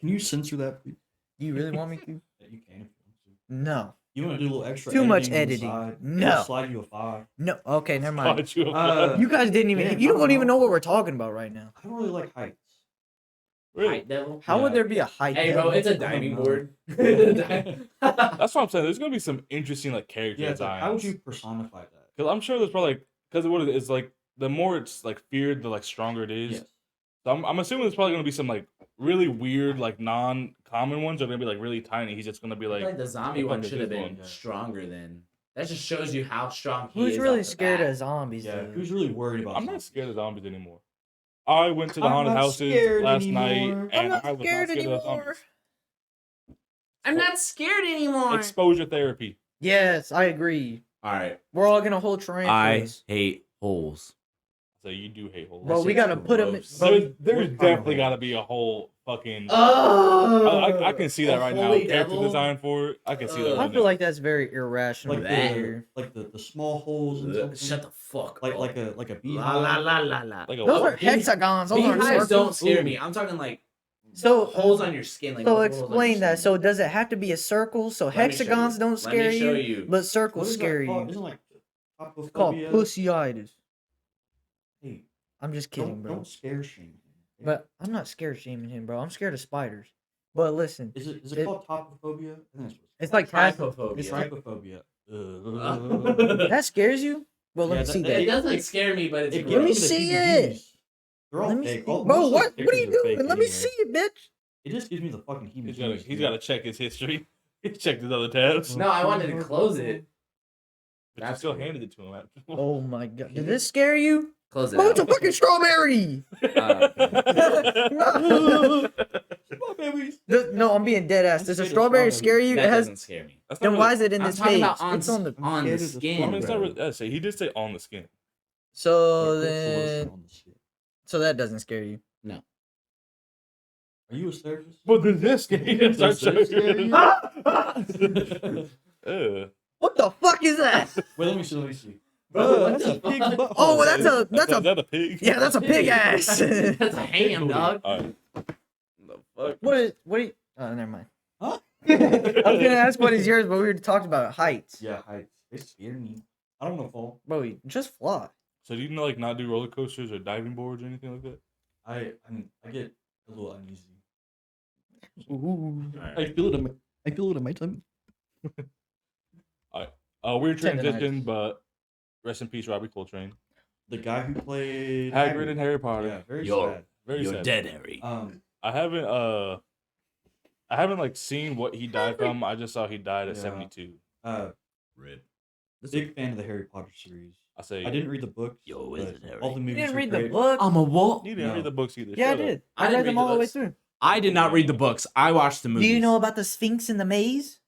Can you censor that, please? You really want me to? Yeah, you can if you want to. No. You want to do a little extra? Too much on the editing. side? No. I'll slide you a 5. No. Okay, never mind. Thought you- You guys didn't even. Man, you I don't don't even know. know what we're talking about right now. I don't really like heights. Really? Height devil. How would Yeah. there be a height? Hey, devil? bro, it's a I don't diving know. board. That's what I'm saying. There's gonna be some interesting like character Yeah, it's like, how would designs. you personify that? Because I'm sure there's probably because what it is like the more it's like feared, the like stronger it is. Yes. So I'm assuming there's probably gonna be some like really weird like non-common ones are gonna be like really tiny. He's just gonna be Like, like the zombie the one fuck should have is this been one? stronger than. That just shows you how strong he Who's is. really off the scared bat. of zombies? Yeah, though? who's really worried about? I'm not zombies? scared of zombies anymore. I went to the I'm haunted not houses scared last anymore. night, I'm and not I was scared not scared of anymore. zombies. I'm not scared anymore. Exposure therapy. Yes, I agree. All right. We're all gonna hold tarantulas. hate holes. So you do hate holes. Bro, we shit's gotta put them. gross. There's What kind of definitely hole? got to be a whole fucking. Oh, I can see that a right now. holy Character devil? design for it. I can see that. Ugh. I right feel now. like that's very irrational. Like That. the small holes and something. Shut the fuck like up. like a La beehive. la la la la. Like a Those what? are hexagons. Those aren't Beehives don't circles. scare Ooh. me. I'm talking like So holes on your skin. Like So multiple holes on your explain that. skin. So does it have to be a circle? So Let me show hexagons you. don't Let scare me show you, you. but What circles is that scare called? you. Isn't it like It's called topophobia? pussyitis. Hey, I'm just kidding, bro. don't scare shame. But I'm not scared of shaming him, bro. I'm scared of spiders. But listen, Is it it- called topophobia? I think it's like Trypophobia. it's like- trypophobia. that scares you. Well, let Yeah, me see that- that. It doesn't scare me, but it's It gross. Let me gives me the see heebie-jeebies. it. They're all Let me fake. see. All- Bro, most of what? the What are you pictures are doing? fake Let me anyway. see it, bitch. It just gives me the fucking heebie-jeebies. He's got to check his history. He checked his other tabs. No, I wanted to close it. But you That's still weird. handed it to him. After. Oh my god. Did this scare you? Close it Bro, it's a out. fucking strawberry. Oh, No, I'm being dead ass. Does a strawberry scare you? That It has. doesn't scare me. That's Then not why really- is it in I'm this talking page? about on, It's on the. on the scared of the skin, I mean, it's bro. not really. I say he did say on the skin. So Put some lotion then, on the shit. so that doesn't scare you. Are you a therapist? But does this scare you? Does this scare you? What the fuck is that? Wait, let me see. Bro, That's a pig butt. Oh, well, that's a Is that a pig? yeah, that's a pig ass. That's a ham, dog. All right. The fuck? What is? Oh, never mind. Huh? I was gonna ask what is yours, but we already talked about heights. Yeah, heights. They scare me. I don't want to fall. Bro, just fly. So do you like not do roller coasters or diving boards or anything like that? I mean, I get a little uneasy. Ooh. I feel it in my tummy. Weird Tendonitis. transition, but rest in peace, Robbie Coltrane. The guy who played Hagrid and Harry Potter. Yeah, very Yo. sad. Very sad. Harry. I haven't like seen what he died from. I just saw he died at Yeah. 72. Rip. Big fan of the Harry Potter series. I say I didn't read the books. Yo, but is it Harry? all the You movies didn't are read the great. book? I'm a what? You didn't No. read the books either. Yeah, I Shut up. did. I I didn't read them read all the the way books. through. I did not read the books. I watched the Do movies. you know about the Sphinx in the maze?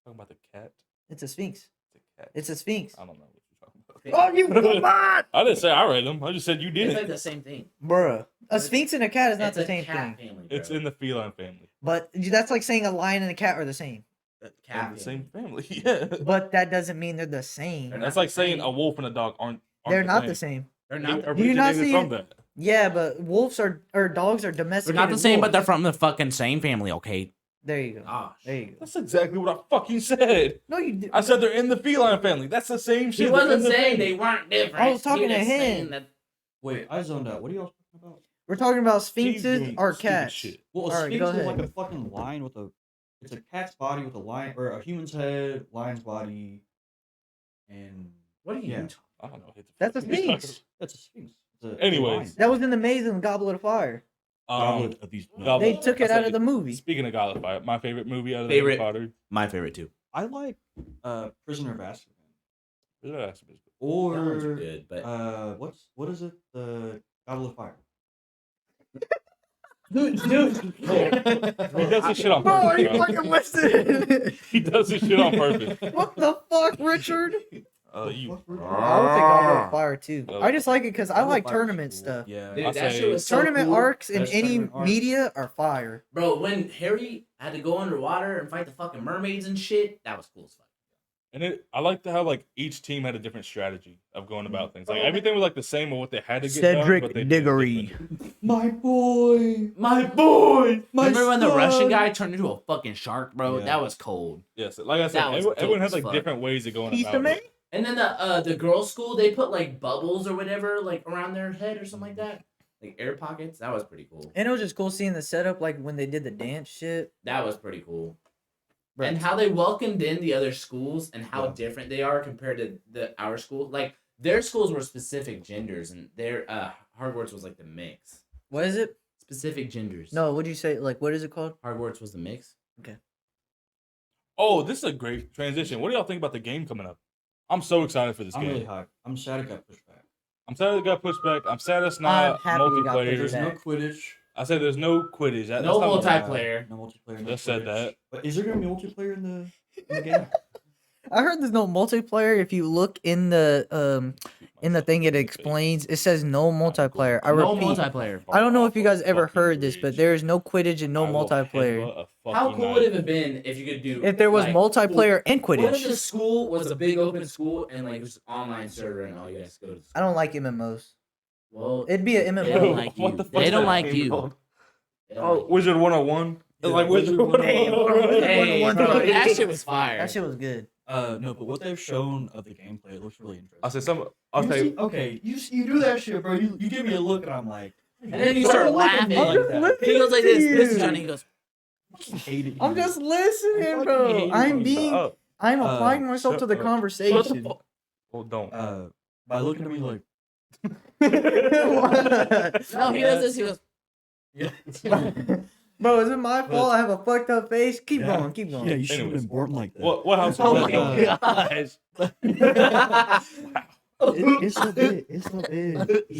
Talking about the cat. It's a Sphinx. It's a cat. It's a Sphinx. I don't know what you're talking about. Oh, you forgot! I didn't say I read them. I just said you It's didn't. like the same thing. Bruh. A Sphinx and a cat is not It's the a same cat thing. family, bro. It's in the feline family. But that's like saying a lion and a cat are the same. The They're cat the same family. family. Yeah. But that doesn't mean they're the same. They're That's not like the saying same. a wolf and a dog aren't They're not the same. They're They not. are Do you not originated see from it? that. Yeah, but wolves or dogs are They're domesticated. not the same, but wolves. they're from the fucking same family. Okay. There you go. Gosh. There you go. That's exactly what I fucking said. No, you did. I said they're in the feline family. That's the same shit. He They're in wasn't the saying family. they weren't different. I was talking He to was saying him. that- Wait, I zoned out. What are y'all talking about? We're talking about He's sphinxes doing or stupid cats. shit. Well, a All right, sphinx go is like ahead. a fucking lion with a. It's a cat's body with a lion, or a human's head, lion's body, and What are you Yeah. talking? I don't know. Hit the That's a fucking- sphinx. that's a sphinx. It's a Anyways. lion. That was in the maze in the Goblet of Fire. Goblet of these. Goblet- They took I it out said of the movie. Speaking of Goblet of Fire, my favorite movie out of Favorite. Harry Potter. My favorite too. I like Prisoner of Azkaban. That's That one's Or good, but what is it? The Goblet of Fire. dude, He does this shit on Bro, are you purpose. bro. fucking listening? He does this shit on purpose. What the fuck, Richard? You. I would say Goblet of Fire too. Oh. I just like it because I Goblet like of Fire is tournament cool. stuff. Yeah. dude, I that say- shit was so Tournament cool. arcs in Best any tournament arc. media are fire. Bro, when Harry had to go underwater and fight the fucking mermaids and shit, that was cool as fuck. And I like how like each team had a different strategy of going about things. Like everything was like the same of what they had to get Cedric done, but they did it Diggory. differently. My boy. My boy! My Remember when the Russian son. guy turned into a fucking shark, bro? Yeah. that was cold. Yes, like I said, That was everyone dope has as like fuck. different ways of going Pizza about Man? it. And then the girls' school, they put like bubbles or whatever like around their head or something like that. Like air pockets. That was pretty cool. And it was just cool seeing the setup, like when they did the dance shit. That was pretty cool. Bro. And how they welcomed in the other schools and how Yeah. different they are compared to our school. Like their schools were specific genders and their Hogwarts was like the mix. What is it? Specific genders. No, what'd you say? Like, what is it called? Hogwarts was the mix. Oh, this is a great transition. What do y'all think about the game coming up? I'm so excited for this I'm game. really hyped. I'm sad it got pushed back. I'm sad it got pushed back. I'm sad it's not happy it got pushed multiplayer. There's no back. Quidditch. I said there's no Quidditch. That, No that's not- multiplayer. No multiplayer. No Just said Quidditch. that. But is there gonna be multiplayer in the game? I heard there's no multiplayer. If you look in the thing, it explains. It says no multiplayer. I No repeat. multiplayer. I don't know if you guys ever Fucking heard this, but rage. there is no Quidditch and no I will multiplayer. headbutt a How fucking cool knife. would it have been if you could do If there was like, multiplayer and What if the Quidditch? school was a big open school and like it was online server and all you guys go to school? I don't like MMOs. Well, It'd be an they don't MMO. like What you. the fuck They is don't that like game you. called? They don't Oh, like you. Wizard 101. It's like Wizard Hey, 101. hey, Hey, bro, that shit was fire. That shit was good. No, but what they've shown of the gameplay, it looks really interesting. I said some. I'll You tell see- you. okay, you do that shit, bro. You give me a look, and I'm like, And then you start laughing. He goes like this. This is Johnny. He goes, hate it. I'm just listening, fucking bro. hate I'm you. being. Shut up. I'm applying myself shut to the up. conversation. Well, don't. By looking at me like, no, he does this. He goes, Bro, is it my fault? I have a fucked up face. Keep Yeah. going. Keep going. yeah, you should have Anyways. been born like that. What house? oh was that? my gosh. It's a bit. It's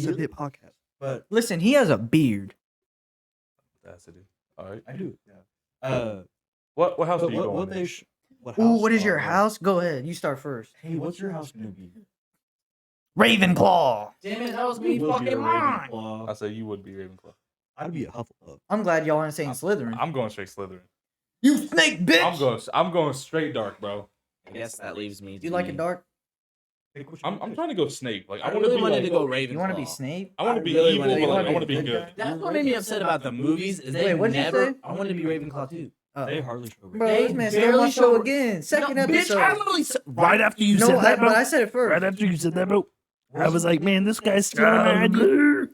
a bit podcast. But Listen, he has a beard. Audacity. All right. I do. Yeah. What house are you what going they in? what Ooh, house? what is your house? Go ahead. You start first. Hey, what's your house gonna be? Ravenclaw. Damn it, that was me It would be a fucking mine. I Ravenclaw. say you would be Ravenclaw. I'd be a Hufflepuff. I'm glad y'all aren't saying Slytherin. I'm going straight Slytherin. You snake bitch. I'm going straight dark, bro. I guess that leaves me. Do you like it dark? Pick which I'm one. trying to go Snape. Like I want to really be wanted like, to go Ravenclaw. You want to be Snape? I want to I be really evil, wanna but go like, I want to be good good. guy. That's what made me upset about the movies. Is they Wait, what'd you never. say? I wanted to be Ravenclaw too. They hardly show. Bro, They this man stole barely my show show- again. Second No, episode. Bitch, I literally said, right after you no, said that, bro. but I said it first. Right after you said that, bro. I was like, man, this guy's stealing my idea.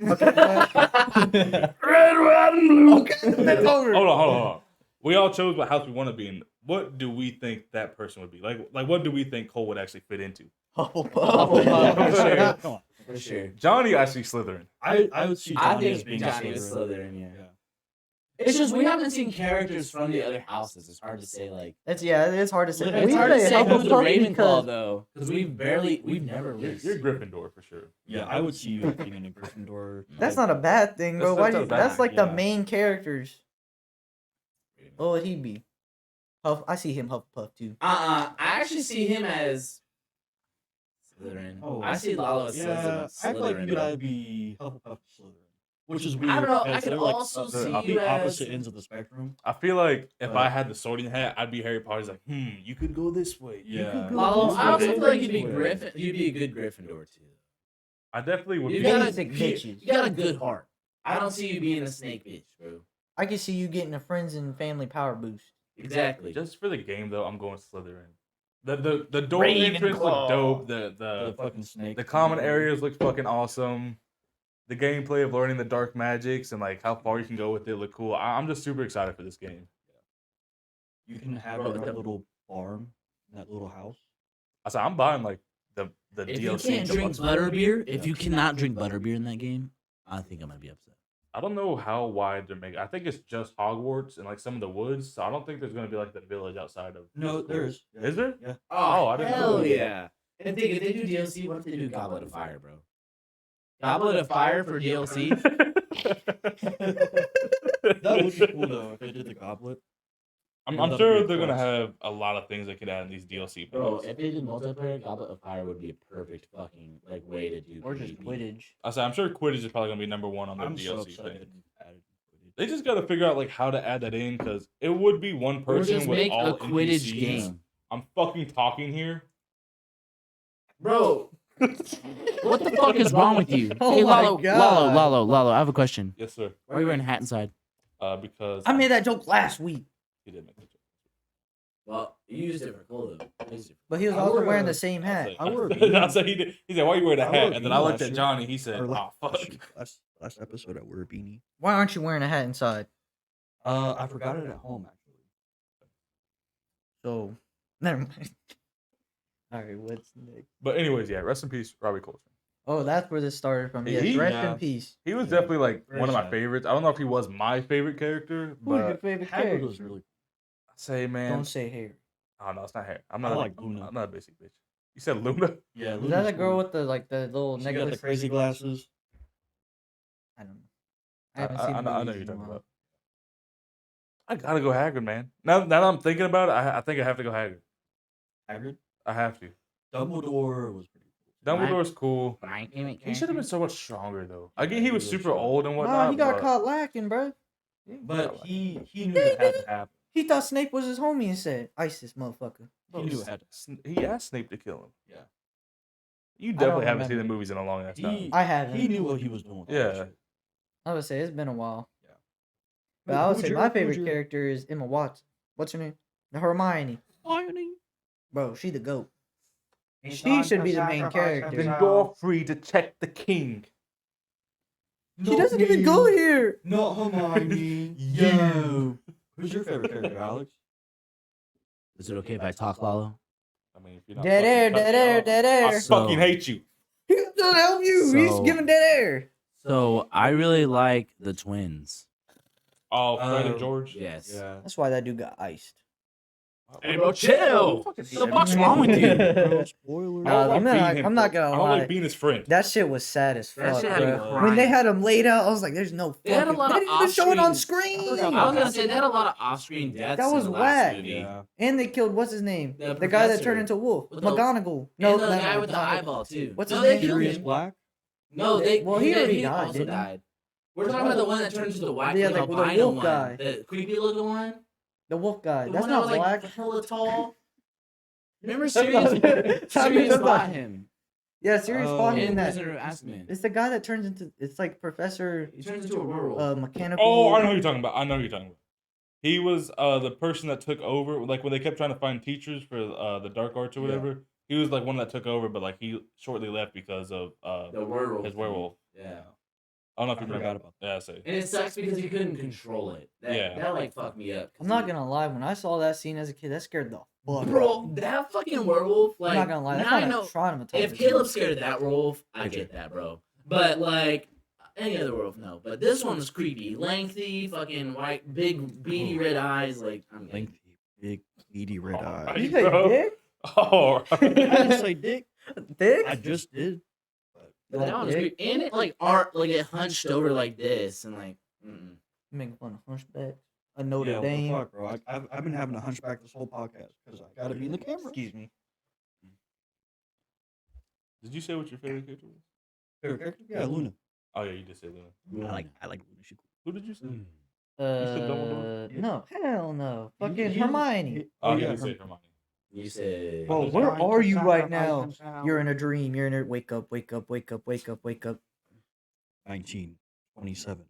Red, white, and blue. Okay, that's over. Hold on. We all chose what house we want to be in. What do we think that person would be? Like what do we think Cole would actually fit into? Hufflepuff, for sure. Come on. For sure. Johnny actually Slytherin. I would see I Johnny as think being Johnny a was Slytherin. Slytherin, yeah. It's just we haven't seen characters from the other houses. It's hard to say like. It's hard to say. It's We hard to say who's the Hufflepuff Ravenclaw because- though, because we've never You're, really. you're Gryffindor for sure. Yeah, I would see you as being in a Gryffindor. That's not a bad thing, bro. That's Why not do you, bad, that's like the yeah. main characters. What would he be? I see him Hufflepuff too. I actually see him as Slytherin. Oh, I see Lalo as Yeah, I feel like you Slytherin. could either be Hufflepuff or Slytherin, which is weird. I don't know, I because could they're, like, also the- see on you the as- opposite ends of the spectrum. I feel like if Uh, I had the sorting hat, I'd be Harry Potter. He's like, you could go this way. You Yeah. could go Lalo, this I also way." feel like you'd be Yeah. Griffin. You'd be a good Gryffindor too. I definitely would You be. got Basic bitches. You got a good heart. I don't see you being a snake bitch, bro. I can see you getting a friends and family power boost. Exactly. Just for the game though, I'm going Slytherin. The door entrance look Ravenclaw. dope. The The fucking snake. common areas look fucking awesome. The gameplay of learning the dark magics and like how far you can go with it look cool. I'm just super excited for this game. You can have Bro, that the- little farm, in that little house. I said I'm buying like the if you DLC. can't drink butterbeer, If you cannot drink butterbeer in that game, I think I'm gonna be upset. I don't know how wide they're making. I think it's just Hogwarts and like some of the woods. So I don't think there's gonna be like the village outside of. No, there is. Yeah. Is there? Yeah. Oh, I didn't know hell that. yeah! And think if they do DLC, what if they do Goblet of Fire, bro? Goblet of Fire for DLC. That would be cool though if they did the goblet. I'm That'd sure be a they're gonna plus. have a lot of things they could add in these DLC. Bro, packs. if they did multiplayer, Goblet of Fire would be a perfect fucking like way to do. Or just PvP. Quidditch. I said I'm sure Quidditch is probably gonna be number one on the I'm so DLC excited. thing. Added Quidditch. They just gotta figure out like how to add that in because it would be one Or person just with make all a Quidditch NPCs. game, I'm fucking talking here. bro. What the fuck is wrong with you? Oh Hey, my Lalo, God. Lalo, I have a question. Yes, sir. Why are you wearing a hat inside? Because I made that joke last week, He did make that joke. Well, you used it for Cole though. You used it but he was I also wore wearing a- the same hat. I wore a I beanie. said he did. He said, "Why are you wearing a I wore hat?" a And then I beanie looked last at year. Johnny. He said, Or "Oh fuck." last episode I wore a beanie. Why aren't you wearing a hat inside? I forgot it at home actually. So, never mind. All right, what's next? But anyways, yeah. Rest in peace, Robbie Coltrane. Oh, that's where this started from. Yes, He- rest yeah. in peace. He was Yeah, definitely like very one of my sad. favorites. I don't know if he was my favorite character, Who's your but favorite Hagrid character? was really. I say, man, Don't say hair. oh no, it's not hair. I'm I not like Luna. I'm not a basic bitch. You said Luna? Yeah, Is that the girl with the little She got necklace? the crazy glasses. I don't know. I haven't seen. I the know movies you're in a talking while. about. I gotta go Hagrid, man. Now that I'm thinking about it, I think I have to go Hagrid. Hagrid. I have to. Dumbledore was pretty cool. Dumbledore's cool. My favorite He should have been so much stronger though. I get he he was was super strong. old and Nah, whatnot. he got but caught lacking, bro. But he knew that had to happen. He thought Snape was his homie and said, "ISIS, motherfucker." He knew it had to. He asked Snape to kill him. Yeah. You don't definitely haven't seen the remember. movies in a long ass He- time. I haven't. He knew what he was doing. with all that Yeah. shit. I would say it's been a while. Yeah. But I would Who's say your- my who's favorite your- character is Emma Watson. What's her name? The Hermione. Hermione. Bro, she the goat. She should be the main character. Then you're free to check the king. She doesn't even go here. Not Hermione. Yo. Who's your favorite character, Alex? Is it okay if I talk, Lalo? I mean, if you're not Dead air, fucking dead cutting air, me off, dead I air. fucking hate you. He doesn't help you. He's So- giving dead air. So I really like the twins. Oh, Fred and Oh, George. Yes. Yeah. That's why that dude got iced. Hey, bro, chill. What the fuck's wrong with you? Bro, spoiler. Nah, I don't like being him I'm not for- gonna I don't lie. like being his friend. That shit was sad as That fuck, shit had me bro. crying. When they had him laid out, I was like, "There's no fucking." They had a lot they of didn't even show it on off-screen- screen. I was gonna say they had a lot of off-screen deaths. That was in the whack. last movie. Yeah. And they killed what's his name? The The guy that professor. turned into a wolf. With the- McGonagall. No, No, and the not guy with the McGonagall. eyeball too. What's no, his they name? killed Sirius him. Black. No, Well, he already died, also didn't he? died. We're talking about the one that turned into the white, Yeah, like, like, the albino wolf one, guy. the creepy looking one. The wolf guy. The That's one not that was black. like hella tall. Remember That's Sirius? not- that's Sirius not- fought him Yeah, Sirius Oh. fought him in in that. Prisoner of Azkaban. It's the guy that turns into. It's like Professor He turns into a werewolf. Mechanical. Oh, I know who you're talking about. I know who you're talking about. He was the person that took over, like when they kept trying to find teachers for the dark arts or Yeah. whatever. He was like one that took over, but like he shortly left because of The werewolf. his thing. werewolf. Yeah. I don't know if I you forgot remember. about Yeah, I see. And it sucks because he couldn't control it. That like fucked me up. I'm not gonna lie. When I saw that scene as a kid, that scared the fuck. out of Bro, me. that fucking werewolf, I'm like, not gonna lie. That now I kind know of traumatized. if me. Caleb's scared of that werewolf, I get that, bro. But like any other werewolf, no. But this one was creepy, lengthy, fucking white, big, beady red eyes. Like, I'm Lengthy, big, beady red Oh, eyes. You say Bro. dick? Oh, I didn't say dick. Dick? I just did. But that one was Dick? creepy, and it like like it hunched over like this, and like, Making fun of Hunchback. A Notre Yeah, what the Dame. fuck, bro? I've been having a hunchback this whole podcast because I gotta be in the camera. Excuse me. did you say what your favorite character was? Favorite character? Yeah, Luna. Oh yeah, you just said Luna. I like Luna. She cool. Who did you say? Uh, Dumbledore? no, hell no. Fucking He- Hermione. Oh, yeah, yeah, Herm- you said Hermione. you said, Bro, where are you right now? You're in a dream. You're in a wake up, wake up, wake up, wake up, wake up. 19, 27,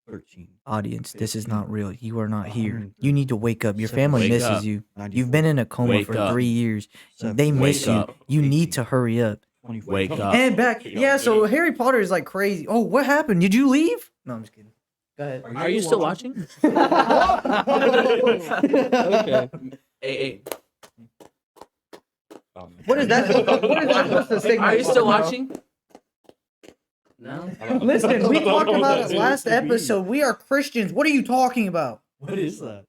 13. Audience, this is not real. You are not here. 130. You need to wake up. Your family Wake misses up. you. 94, You've been in a coma Wake for up. 3 years. 7, They miss Wake you. up. You need 18, to hurry up. 24. Wake up. And back, Yeah, yeah. So dude. Harry Potter is like crazy. Oh, what happened? Did you leave? No, I'm just kidding. Go ahead. Are you still watching? Okay. Hey, Oh, man. What is that? What is that supposed to signify? are you still bro? watching? No. Listen, we talked about it That's last supposed to be. episode. We are Christians. What are you talking about? What is that?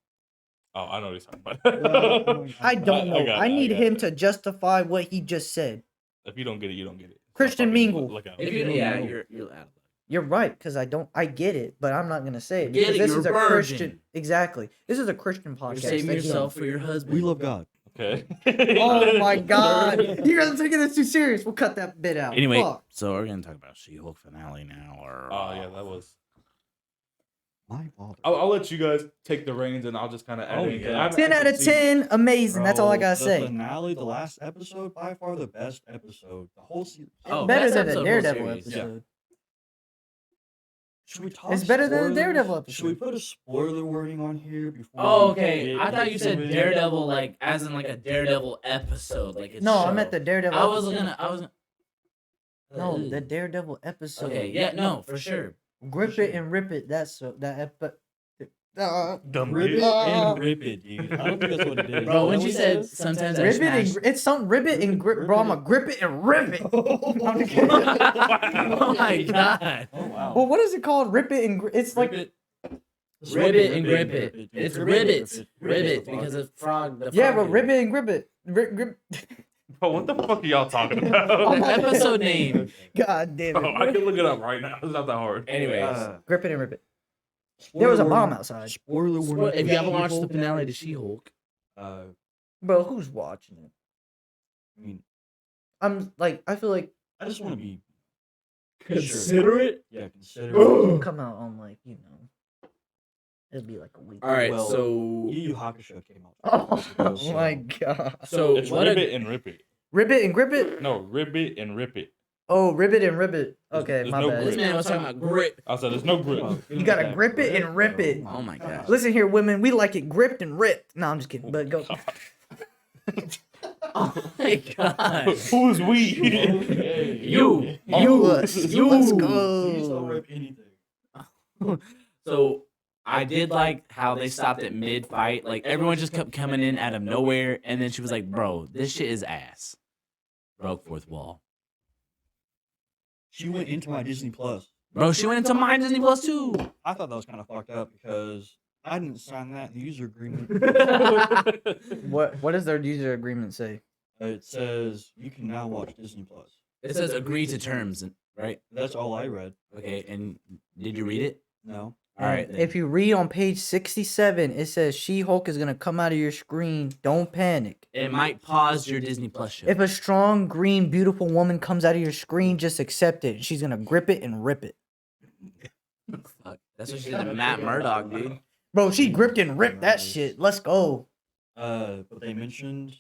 Oh, I know what he's talking Well, about. I don't know. got I it, need got him it. to justify what he just said. If you don't get it, you don't get it. Christian Fucking mingle. Look out. If you, yeah, you're out of You're right, because I get it, but I'm not gonna say it Get because it, this you're is a a virgin. Christian. Exactly. This is a Christian You're podcast. saving Thank you. yourself for your husband. We love God. Okay. Oh my god. You guys are taking this too serious. We'll cut that bit out. Anyway, Fuck. so we're gonna talk about She-Hulk finale now, or Oh yeah, that was. My father. I'll let you guys take the reins, and I'll just kind of add Oh, in. 'cause yeah. I haven't 10 out actually of seen- 10. Amazing. That's all I gotta The say. finale, the last episode, by far the best episode. The whole series. Oh, Better best than the episode, whole Daredevil series. episode. Should we talk? It's better than the Daredevil spoilers? Should we episode. put a spoiler warning on here before? Oh, we okay. get I thought you into said it? Daredevil, like as in like a Daredevil episode, like it's No, show. I meant the Daredevil. I was episode. gonna. No, the Daredevil episode. Okay, yeah, no, for sure. Grip it and rip it. That's that. Dumb Rip it bitch. and rip it, dude. I don't think that's what it is. Bro, when Is she that what it said is? sometimes I Rip it smash. and it's something ribbit and grip, bro. I'm gonna grip it and rip it. I'm just kidding. Oh my god. Oh wow. Well, what is it called? Rip it and it's like Rip it. Ribbit and grip it. It's ribbits. Ribbit because of frog. The yeah, frog but rip it and grip it. Grip. Bro, what the fuck are y'all talking The about? episode name. God damn Bro, I it. can look it up right now. It's not that hard. Anyways, Grip it and rip it. There was a bomb outside. Spoiler warning. if you haven't watched the people. finale to She-Hulk, Bro, who's watching it? I mean, I'm like, I feel like I just want to be consider it. Yeah, consider. it'll come out on like, you know, it'll be like a week. All right, Well, so Yu Yu Hakusho came out. Oh my god. It's what ribbit and rip it. Rip it and grip it? No, ribbit and rip it. Oh, ribbit and rip it. Okay, There's my no bad. this man was talking about grip. I said there's no grip. You gotta grip it and rip it. Oh my gosh. Listen here, women, we like it gripped and ripped. No, I'm just kidding. But go. Oh my god. Who's we? You. You, us. You. Let's Please don't go. rip anything. So I did like how they stopped at mid fight. Like everyone just kept coming in out of nowhere, and then she was like, "Bro, this shit is ass." Broke fourth wall. She went into my Disney Plus. Bro, she went into my Disney Plus too. I thought that was kind of fucked up because I didn't sign that in the user agreement. What does their user agreement say? It says you can now watch Disney Plus. It says agree to terms, right? That's all I read. Okay, and did you read it? No. All right. And if you read on page 67, it says She-Hulk is gonna come out of your screen. Don't panic. It might pause your Disney Plus show. If a strong, green, beautiful woman comes out of your screen, just accept it. She's gonna grip it and rip it. Fuck, that's what she did to Matt Murdock, dude. Bro, she gripped and ripped that shit. Let's go. But they mentioned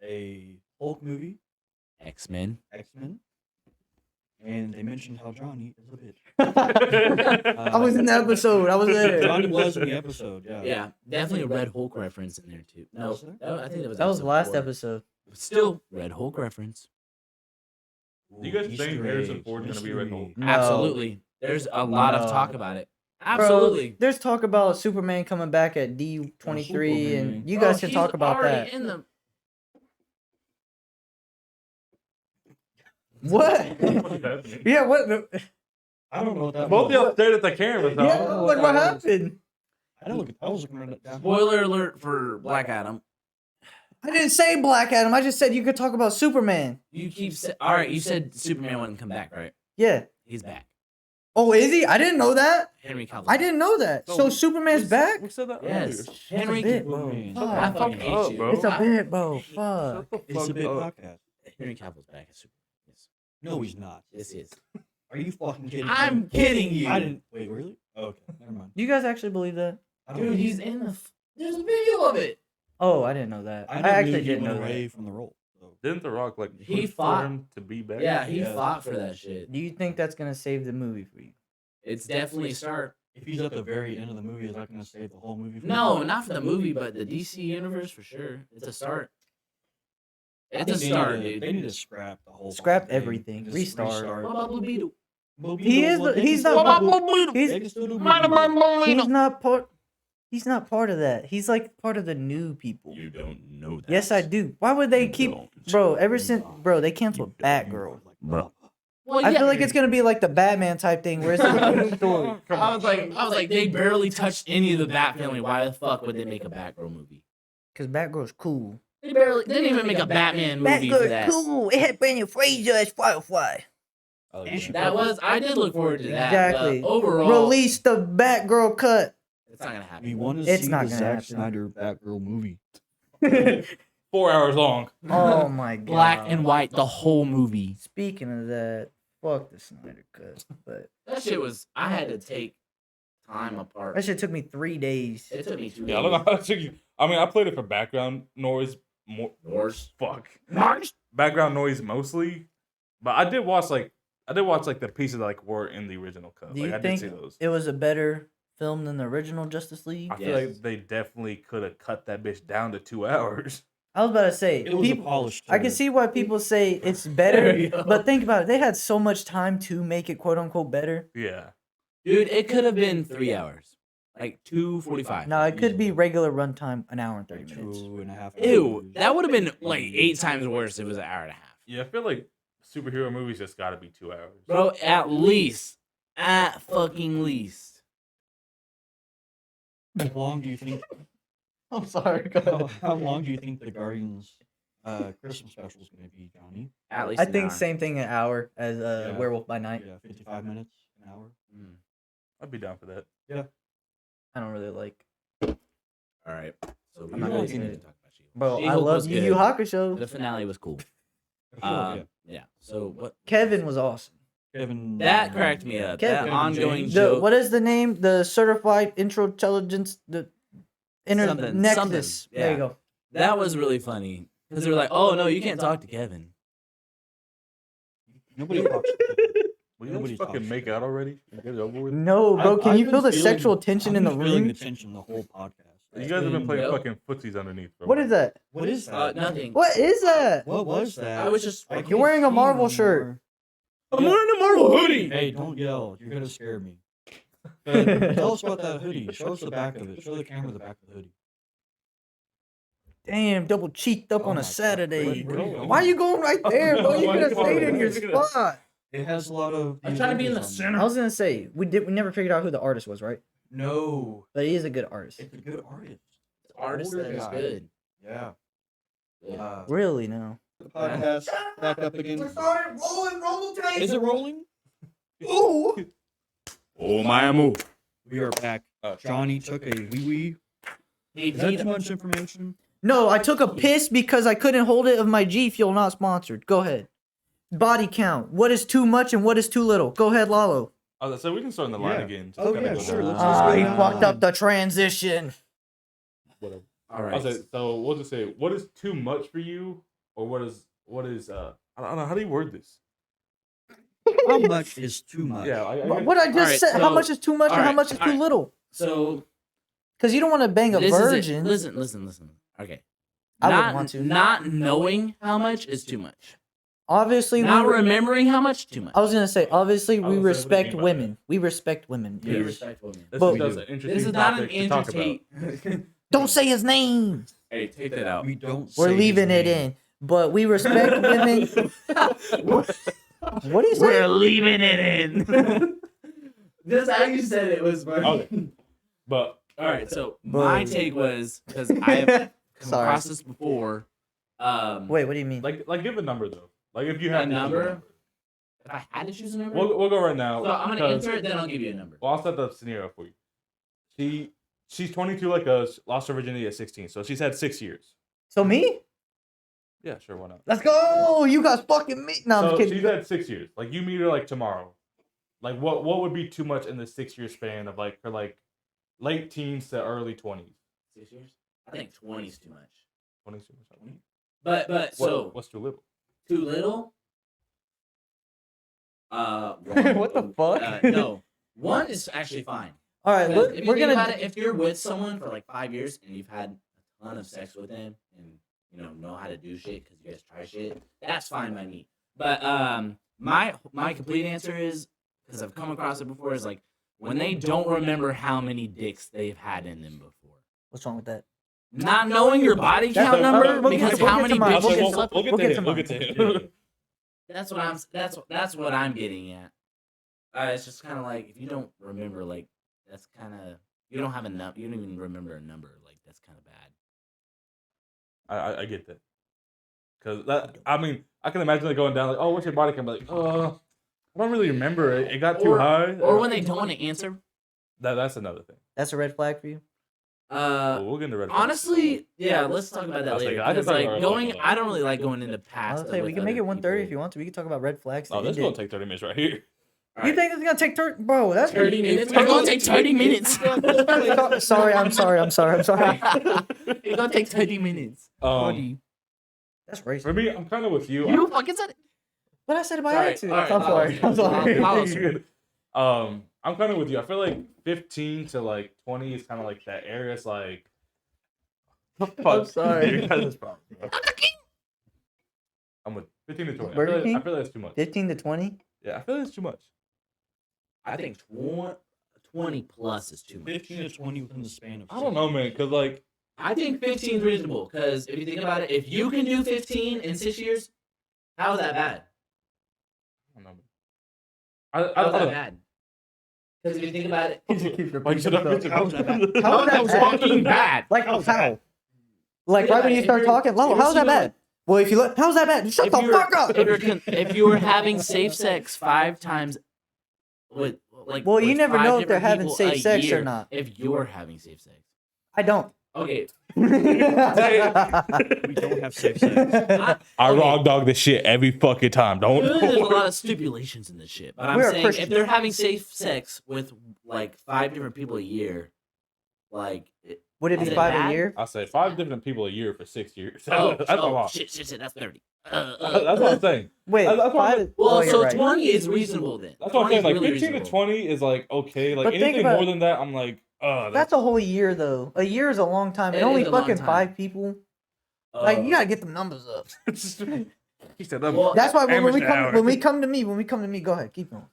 a Hulk movie, X-Men. X-Men, and they mentioned how Johnny is a bitch. I was in the episode. I was there. Johnny was in the episode. Yeah. Yeah, definitely a Red Hulk reference in there too. No, Was there? I think That was last four. episode. Still, Red Hulk reference. Do you guys Easter think Harrison eggs, Ford's gonna be Red mystery. Hulk? No. Absolutely. There's a lot of No. talk about it. Bro, Absolutely. there's talk about Superman coming back at D23, Superman. and you Bro, guys can he's talk about already that. in the What? What's happening? Yeah, what? I don't know what that Both of was. y'all stared at the camera. Tom. Yeah, like what happened? I was looking at that. spoiler alert for Black Adam. I didn't say Black Adam. I just said you could talk about Superman. You keep all right. You said Superman wouldn't come back, right? Yeah. He's back. Oh, is he? I didn't know that. Henry Cavill. I didn't know that. So Superman's back? We said that Yes, earlier. Henry. It's a bit, bro. Superman. Fuck. I fucking hate up, you, bro. It's a bit, bro. Fuck. Shut the It's a fuck bit up. podcast. Henry Cavill's back as Superman. Yes, No, he's not. yes, he is. Are you fucking kidding me? I'm kidding you. I didn't. Wait, really? Okay, never mind. Do you guys actually believe that? I don't Dude, think- he's in the. There's a video of it. Oh, I didn't know that. I never actually knew he didn't went know away that. from the role. So. Didn't The Rock like He push for fought- him to be back? Yeah, he Yeah. fought for that shit. Do you think that's gonna save the movie for you? It's definitely a start. If he's at the very end of the movie, is that going to save the whole movie? No, not for the movie, but the DC universe for sure. It's a start. I It's think a start, dude. They need to scrap the whole. Scrap fucking thing. everything. Just Restart. What about Blue Beetle? He is. He's not. He's They can still do movies. he's not part. He's not part of that. He's like part of the new people. You don't know that. Yes, I do. Why would they keep, bro? Ever since, bro, they canceled Batgirl. Well, I feel like it's gonna be like the Batman type thing where it's a new story. I was like, they barely touched any of the Bat family. Why the fuck would they make a Batgirl movie? Cause Batgirl's cool. They didn't even make a Batman movie for that. cool. It had Brendan Fraser as Firefly. I did look forward to that. Exactly. But overall, Release the Batgirl cut. it's not gonna We happen. want to It's see not the gonna Zack happen. Snyder Batgirl movie. 4 hours long. Oh my god. Black and white, the whole movie. Speaking of that, fuck the Snyder cut. But That shit was. I had to take time apart. that shit took me 3 days. It took me 2 days. Yeah, I don't know how it took you. I mean, I played it for background noise. More Worse. fuck. Background noise mostly, but I did watch like the pieces that like were in the original cut. Do Like you I think did see those. it was a better film than the original Justice League? I feel Yes. like they definitely could have cut that bitch down to 2 hours. I was about to say, It was a people, polished. I can turd. see why people say it's There better, you go. but think about it. They had so much time to make it quote unquote better. Yeah. Dude, it could have been 3 hours. Like 2:45. No, it could be regular runtime, an hour and 30 minutes. 2.5 Ew, hours. that would have been like 8 times worse if it was an hour and a half. Yeah, I feel like superhero movies just got to be 2 hours. Bro, at least. At fucking least. How long do you think? I'm sorry. How long do you think the Guardians Christmas special is going to be, Johnny? At least I an think hour. same thing an hour as Yeah. Werewolf by Night. Yeah, 55 minutes, an hour. Mm. I'd be down for that. I don't really like. Alright. So I'm not really gonna need say to talk about She-Hulk. Bro, I She-Hulk love was Yu Yu good. Hakusho. The finale was cool. Yeah. Yeah. So what? Kevin was awesome. Kevin. That cracked me up. Kevin That ongoing James. joke. What is the name? The certified intro intelligence. The Something, Nexus. something, There you yeah. go. That was really funny because they were like, "Oh no, you can't talk to Kevin." Nobody talks. Will you Nobody just fucking talks make shit. out already? And get it over with? No, bro. I've- Can I've you been feel the feeling- sexual tension in the I've been feeling room? the tension the whole podcast. You guys have been playing Yep. fucking footsies underneath. Bro. What is that? What is that? Nothing. What is that? What was that? I was just. I can't You're wearing a see Marvel anymore. shirt. I'm wearing a Marvel hoodie. Hey, don't yell. You're gonna scare me. Tell us about that hoodie. Show us the back of it. Show the camera the back of the hoodie. Damn, double cheeked up Oh on my a God. Saturday. Where are you going? Why are you going right there, bro? You Why could have you going stayed in right your there? spot. It has a lot of. I'm trying to be in the these center. I was gonna say we never figured out who the artist was, right? No, But he is a good artist. it's a good artist. Artist Older that is guy. good. Yeah. Really, no. The podcast back up again. Roll tape. Is it rolling? Ooh. Oh my amo. We are back. Johnny took a wee. Hey, Is that Vito. too much information? No, I took a piss because I couldn't hold it of my G Fuel, not sponsored. Go ahead. Body count. What is too much and what is too little? Go ahead, Lalo. So we can start in the line Yeah. again. Just Oh, kinda yeah, go sure, down. let's just go He down. fucked up the transition. Whatever. All right. I'll say, so we'll just say, what is too much for you, or what is I don't know, how do you word this? How much is too much? Yeah, I What I just Alright, said, how so- much is too much and how alright, much is too alright. little? So Because you don't want to bang a this is it. virgin. Listen. Okay. I not, wouldn't want to. Not knowing how much is too much. Obviously, Not we remembering how much too much. I was gonna say, obviously, I we was gonna say, what do you respect mean by women. We respect women. We Yeah. respect women. This But- is just an interesting This is not an topic to talk about. entertain. Don't say his name. Hey, take that out. We don't. We're say his leaving it name. in. But we respect women. What do you say? We're leaving it in. This how you said it was funny. Okay. But All right, so But- my take was because I have come Sorry. across this before. Wait, what do you mean? like give a number though. Like if you A had to choose number? If I had to choose a number, We'll go right now. so I'm gonna because- answer it, then I'll give you a number. Well, I'll set the scenario for you. She's 22 like us, lost her virginity at 16, so she's had 6 years. So me? Yeah, sure, why not? Let's go. You guys fucking me. No, I'm So just she's kidding. had 6 years. Like you meet her like tomorrow. Like what would be too much in the 6 year span of like her like late teens to early 20s? 6 years? I think 20 is too much. 20 too much. But so What's too little? too little. What the fuck? No, 1 is actually fine. All right, Because if you we're think gonna. about it, if you're with someone for like 5 years and you've had a ton of sex with them and know how to do shit because you guys try shit, that's fine by me. But my complete answer is, because I've come across it before, is like when they don't remember how many dicks they've had in them before. What's wrong with that? Not knowing your body That's count a- number we'll because get how to many mine. bitches We'll you get- slept We'll with. get to We'll him. get We'll to get to him. That's what I'm getting at. It's just kind of like if you don't remember, like that's kind of you don't have a number. You don't even remember a number. Like that's kind of bad. I get that. Cause I mean I can imagine it going down like, oh, what's your body count? Like, I don't really remember. It got too high. Or when they don't want to answer. That's another thing. That's a red flag for you. We'll get into red flags. Honestly, yeah, let's talk about I that was later. thinking, I can Because talk like about red going, flags. I don't really like going into past. I'll say we can make it 1:30 if you want to. We can talk about red flags. Oh, to this is end gonna it. take 30 minutes right here. You think it's gonna take 30? Bro, that's 30 minutes? It's It's gonna take 30 minutes. sorry, I'm sorry. It's gonna take 30 minutes. That's racist. For me, I'm kind of with you. You fucking said it. But I said it by Sorry, accident. alright, I'm sorry. I'm sorry. I'll- I'm kind of with you. I feel like 15 to like 20 is kind of like that area. It's like, I'm sorry. You guys is problem, bro. I'm with 15 to 20. Burger King? I feel like that's too much. 15 to 20? Yeah, I feel like it's too much. I think 20 plus is too much. 15 to 20 within the span of. I don't know, man, because like, I think 15 is reasonable because if you think about it, if you can do 15 in 6 years, how is that bad? I don't know. Man. I How is that don't know. bad? Because if you think about it, Why you said that? How's that bad? How is that bad? fucking bad. Like, how? Like, right when you start talking, Lalo, how's that bad? Well, if you look, how's that bad? Shut the fuck up! If you were having safe sex 5 times with like, Well, you with never 5 know if they're different having people safe a sex or year, not. If you're having safe sex, I don't. okay. We don't have safe sex. I Okay. raw dog this shit every fucking time. Don't. There's a lot of stipulations in this shit, but I'm We're saying Christians. if they're having safe sex with like 5 different people a year, like Would it Is be it 5 bad? a year? I say 5 different people a year for 6 years. oh, That's a lot. shit, that's 30. That's what I'm saying. Wait, That's what 5 I'm- is... Well, oh, you're so right. 20 is reasonable then. That's what I'm saying. 20 Like is really 15 to reasonable. 20 is like okay. Like But think anything about- more than that, I'm like, That's a whole year, though. A year is a long time. And It only is a long fucking time. 5 people. Like, you Uh, gotta get them numbers up. He said that. Well, That's why when we amateur come hour. when we come to me, go ahead, keep going.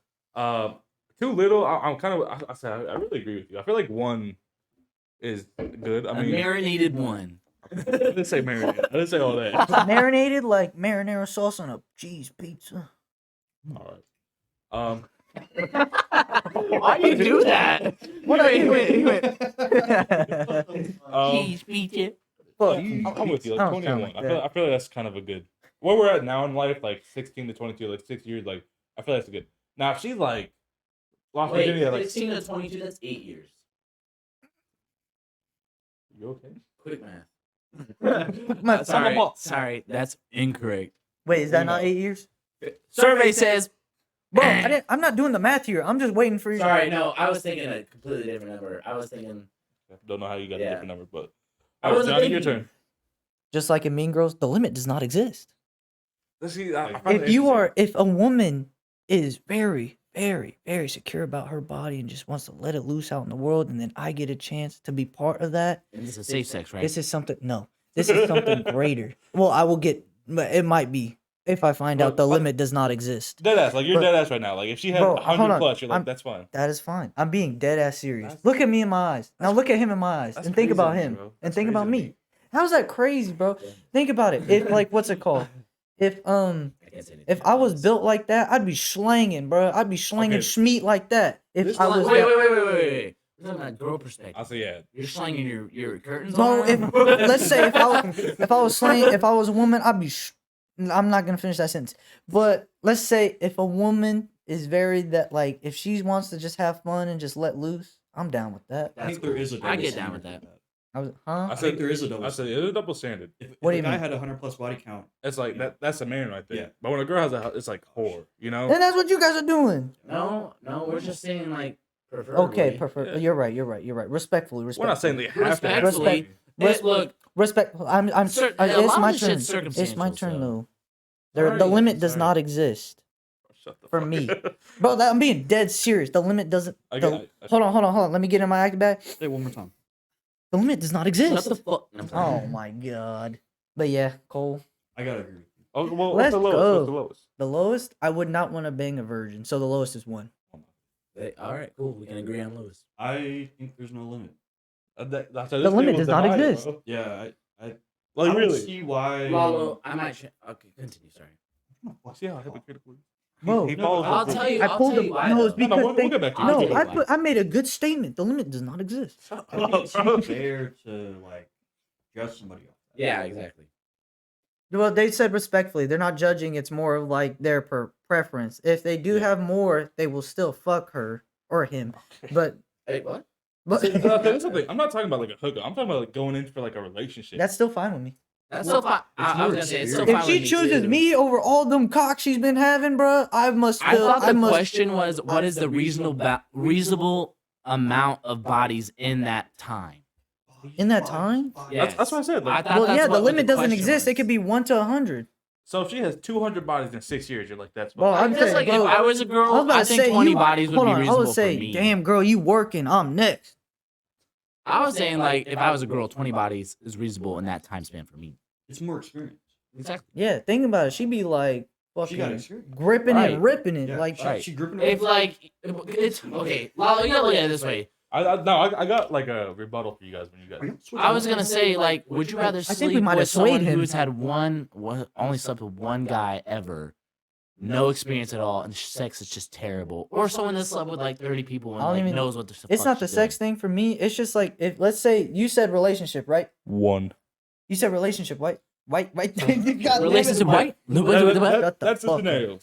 Too little. I'm kind of. I said I really agree with you. I feel like 1 is good. I a mean, marinated one. I didn't say marinated. I didn't say all that. Marinated like marinara sauce on a cheese pizza. All right. Why you do that? He went. Fuck. I'm with you. I Like don't 20 sound and 1. like I feel like that's kind of a good. Where we're at now in life, like 16 to 22, like 6 years, like I feel that's a good. Now if she's like lost Wait, virginity, like 16 to 22, that's 8 years. you okay? Quick math. Sorry, that's incorrect. Wait, is that not 8 years? Survey says. Bro, I'm not doing the math here. I'm just waiting for you. Sorry, no, I was thinking a completely different number. I was thinking. Don't know how you got a Yeah. different number, but I all right, wasn't Johnny, your thinking. turn. Just like in Mean Girls, the limit does not exist. See, I find it If a woman is very, very, very secure about her body and just wants to let it loose out in the world, and then I get a chance to be part of that, And this is safe sex, right? this is something. No, this is something greater. Well, I will get. It might be if I find out the limit does not exist. dead ass. Like you're But- dead ass right now. Like if she had Bro, 100 hold on. plus, you're like I'm- that's fine. That is fine. I'm being dead ass serious. That's- Look at me in my eyes. Now look at him in my eyes That's and think crazy about to me, him bro. and That's think crazy about to me. me. How's that crazy, bro? Think about it. If like what's it called? If I can't say anything If I about was this. built like that, I'd be slanging, bro. I'd be slanging Okay. schmeat like that. If This I one- was Wait. that- We're talking about girl perspective. I'll say yeah. You're slinging your curtains No, on? if let's say if I was slaying, if I was a woman, I'd be. I'm not gonna finish that sentence. But let's say if a woman is very that like if she wants to just have fun and just let loose, I'm down with that. I think there is a double I get standard down with for that. I was, I huh? I said think there is a double I said standard. it's a double standard. If What do a you guy mean? had a 100+ body count, It's like that's a man right there. Yeah. But when a girl has a, it's like whore. You know. Then that's what you guys are doing. No, we're just saying like preferably. Okay, perfect. Yeah. You're right. Respectfully, We're respectfully. not saying they have to. Have Respectfully. Respect- Look, Respect. I'm. a It's lot my of this turn. shit's It's my circumstantial, turn so- though. Sorry, The limit does sorry. not exist, Shut the for fuck me. up. bro. I'm being dead serious. The limit doesn't. I the- get- I- hold on. Let me get in my act back. say it one more time. The limit does not shut exist. the fuck. I'm sorry. Oh my god. But yeah, Cole. I gotta agree with you. Oh, well, Let's what's the lowest? go. What's the lowest? The lowest, I would not want to bang a virgin. So the lowest is 1. Hey, all right, cool. We can agree on Lewis. I think there's no limit. The limit does not exist. Yeah, I Like don't really? see why. Lalo, I might. Okay, continue. Sorry. See how hypocritical. Bro, he no, follows I'll the- tell you. I I'll pulled tell the you why. no. though. It's because we'll get back to you. I'll no. tell you why. I made a good statement. The limit does not exist. Shut I think up, it's bro. fair to like judge somebody off. that. Yeah, exactly. Well, they said respectfully. They're not judging. It's more of like their preference. If they do have more, they will still fuck her or him. But Hey, what? That's something. I'm not talking about like a hookup. I'm talking about like going in for like a relationship. that's still fine with me. That's so fine. I was more gonna say it's so experience. fine If with she me, chooses too. me over all them cocks she's been having, bruh, I must I feel. thought the I must. question was, what is the reasonable amount of bodies in that time? In that time? Yeah. That's what I said. Like, I thought Well, that's yeah, what the limit doesn't question exist. was. It could be 1 to 100. so if she has 200 bodies in 6 years, you're like, that's. Well, fine. I'm Just saying, like if bro, I was a I girl, was about I to think say 20 you, bodies would hold be on, I reasonable would say, for me. damn, girl, you working. I'm next. I was saying like if I was a girl, 20 bodies is reasonable in that time span for me. It's more experience. Exactly. Yeah, think about it. She be like She got fucking experience. gripping Right. and ripping it. Yeah, Like she gripping it. If like it's okay, Lalo, you gotta look at it this way. I got like a rebuttal for you guys when you guys. I was gonna say like, would you rather think we sleep might have with someone swayed him. who's had only slept with one guy ever, no experience at all, and sex is just terrible, or someone that slept with like 30 people and I don't like even- knows what the it's fuck not the she's sex doing. thing for me. It's just like if let's say you said relationship, right? One. You said relationship, right? White. God damn it. Relationship, white? Shut the That's the fuck up. scenario.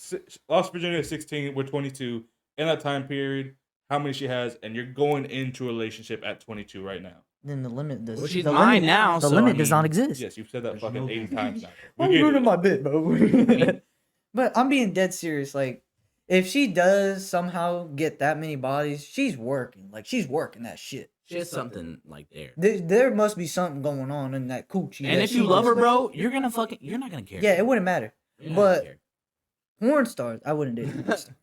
Lost Virginia at 16. We're 22. In that time period, how many she has, and you're going into a relationship at 22 right now. Then the limit does. Well, she's the mine limit, now, The so, limit I does mean, not exist. Yes, you've said that There's fucking no 80 times now. I'm We get ruining it. my bit, bro. But I'm being dead serious. Like, if she does somehow get that many bodies, she's working. Like, she's working that shit. She has something like there. There must be something going on in that coochie. And that if she you love her, just- bro, you're not gonna care. Yeah, it wouldn't matter. You're not gonna but- care. Porn stars, I wouldn't date. a porn star.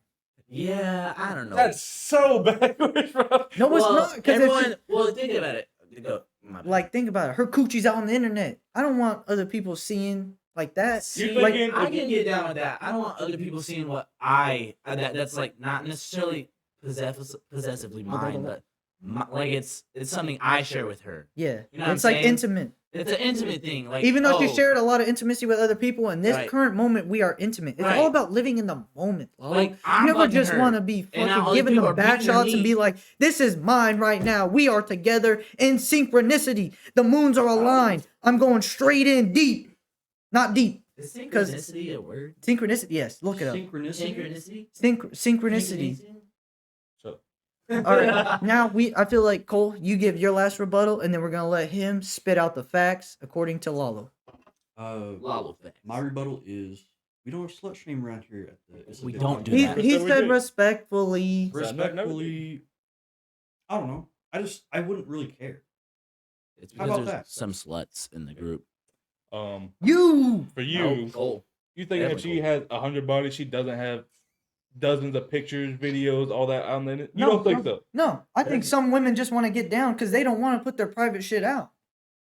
Yeah, I don't know. That's so backwards, bro. No, it's well, not. Because everyone. Well, think about it. Go, my bad. like, think about it. Her coochie's out on the internet. I don't want other people seeing like that. See, You're like, thinking- I can get down with that. I don't want other people seeing what that's like not necessarily possessively mine, but like it's something I share with her. Yeah, You know what it's I'm like saying? intimate. It's an intimate thing. Like Even though she oh, shared a lot of intimacy with other people, in this Right. current moment, we are intimate. It's Right. all about living in the moment. Lolo. like I'm you never fucking just her, want to be and now fucking all these giving people them are back beating their shots and be meat. like, "This is mine right now. We are together in synchronicity. The moons are aligned. I'm going straight in deep, not deep. Is synchronicity a word? Synchronicity. Yes, look it up. Synchronicity. Synchronicity. Synchronicity. So All right. Now I feel like Cole, you give your last rebuttal, and then we're gonna let him spit out the facts according to Lalo. Lalo facts. My rebuttal is we don't slut shame around here at the ISSA We BIT don't do Podcast. He, that. he So we said did. respectfully. Respectfully, I don't know. I wouldn't really care. It's How because about there's that? some sluts in the group. You. For you, Cole. you think Never if she Cole. has 100 bodies, she doesn't have dozens of pictures, videos, all that on the internet? You No, don't think so? No, I think some women just want to get down because they don't want to put their private shit out.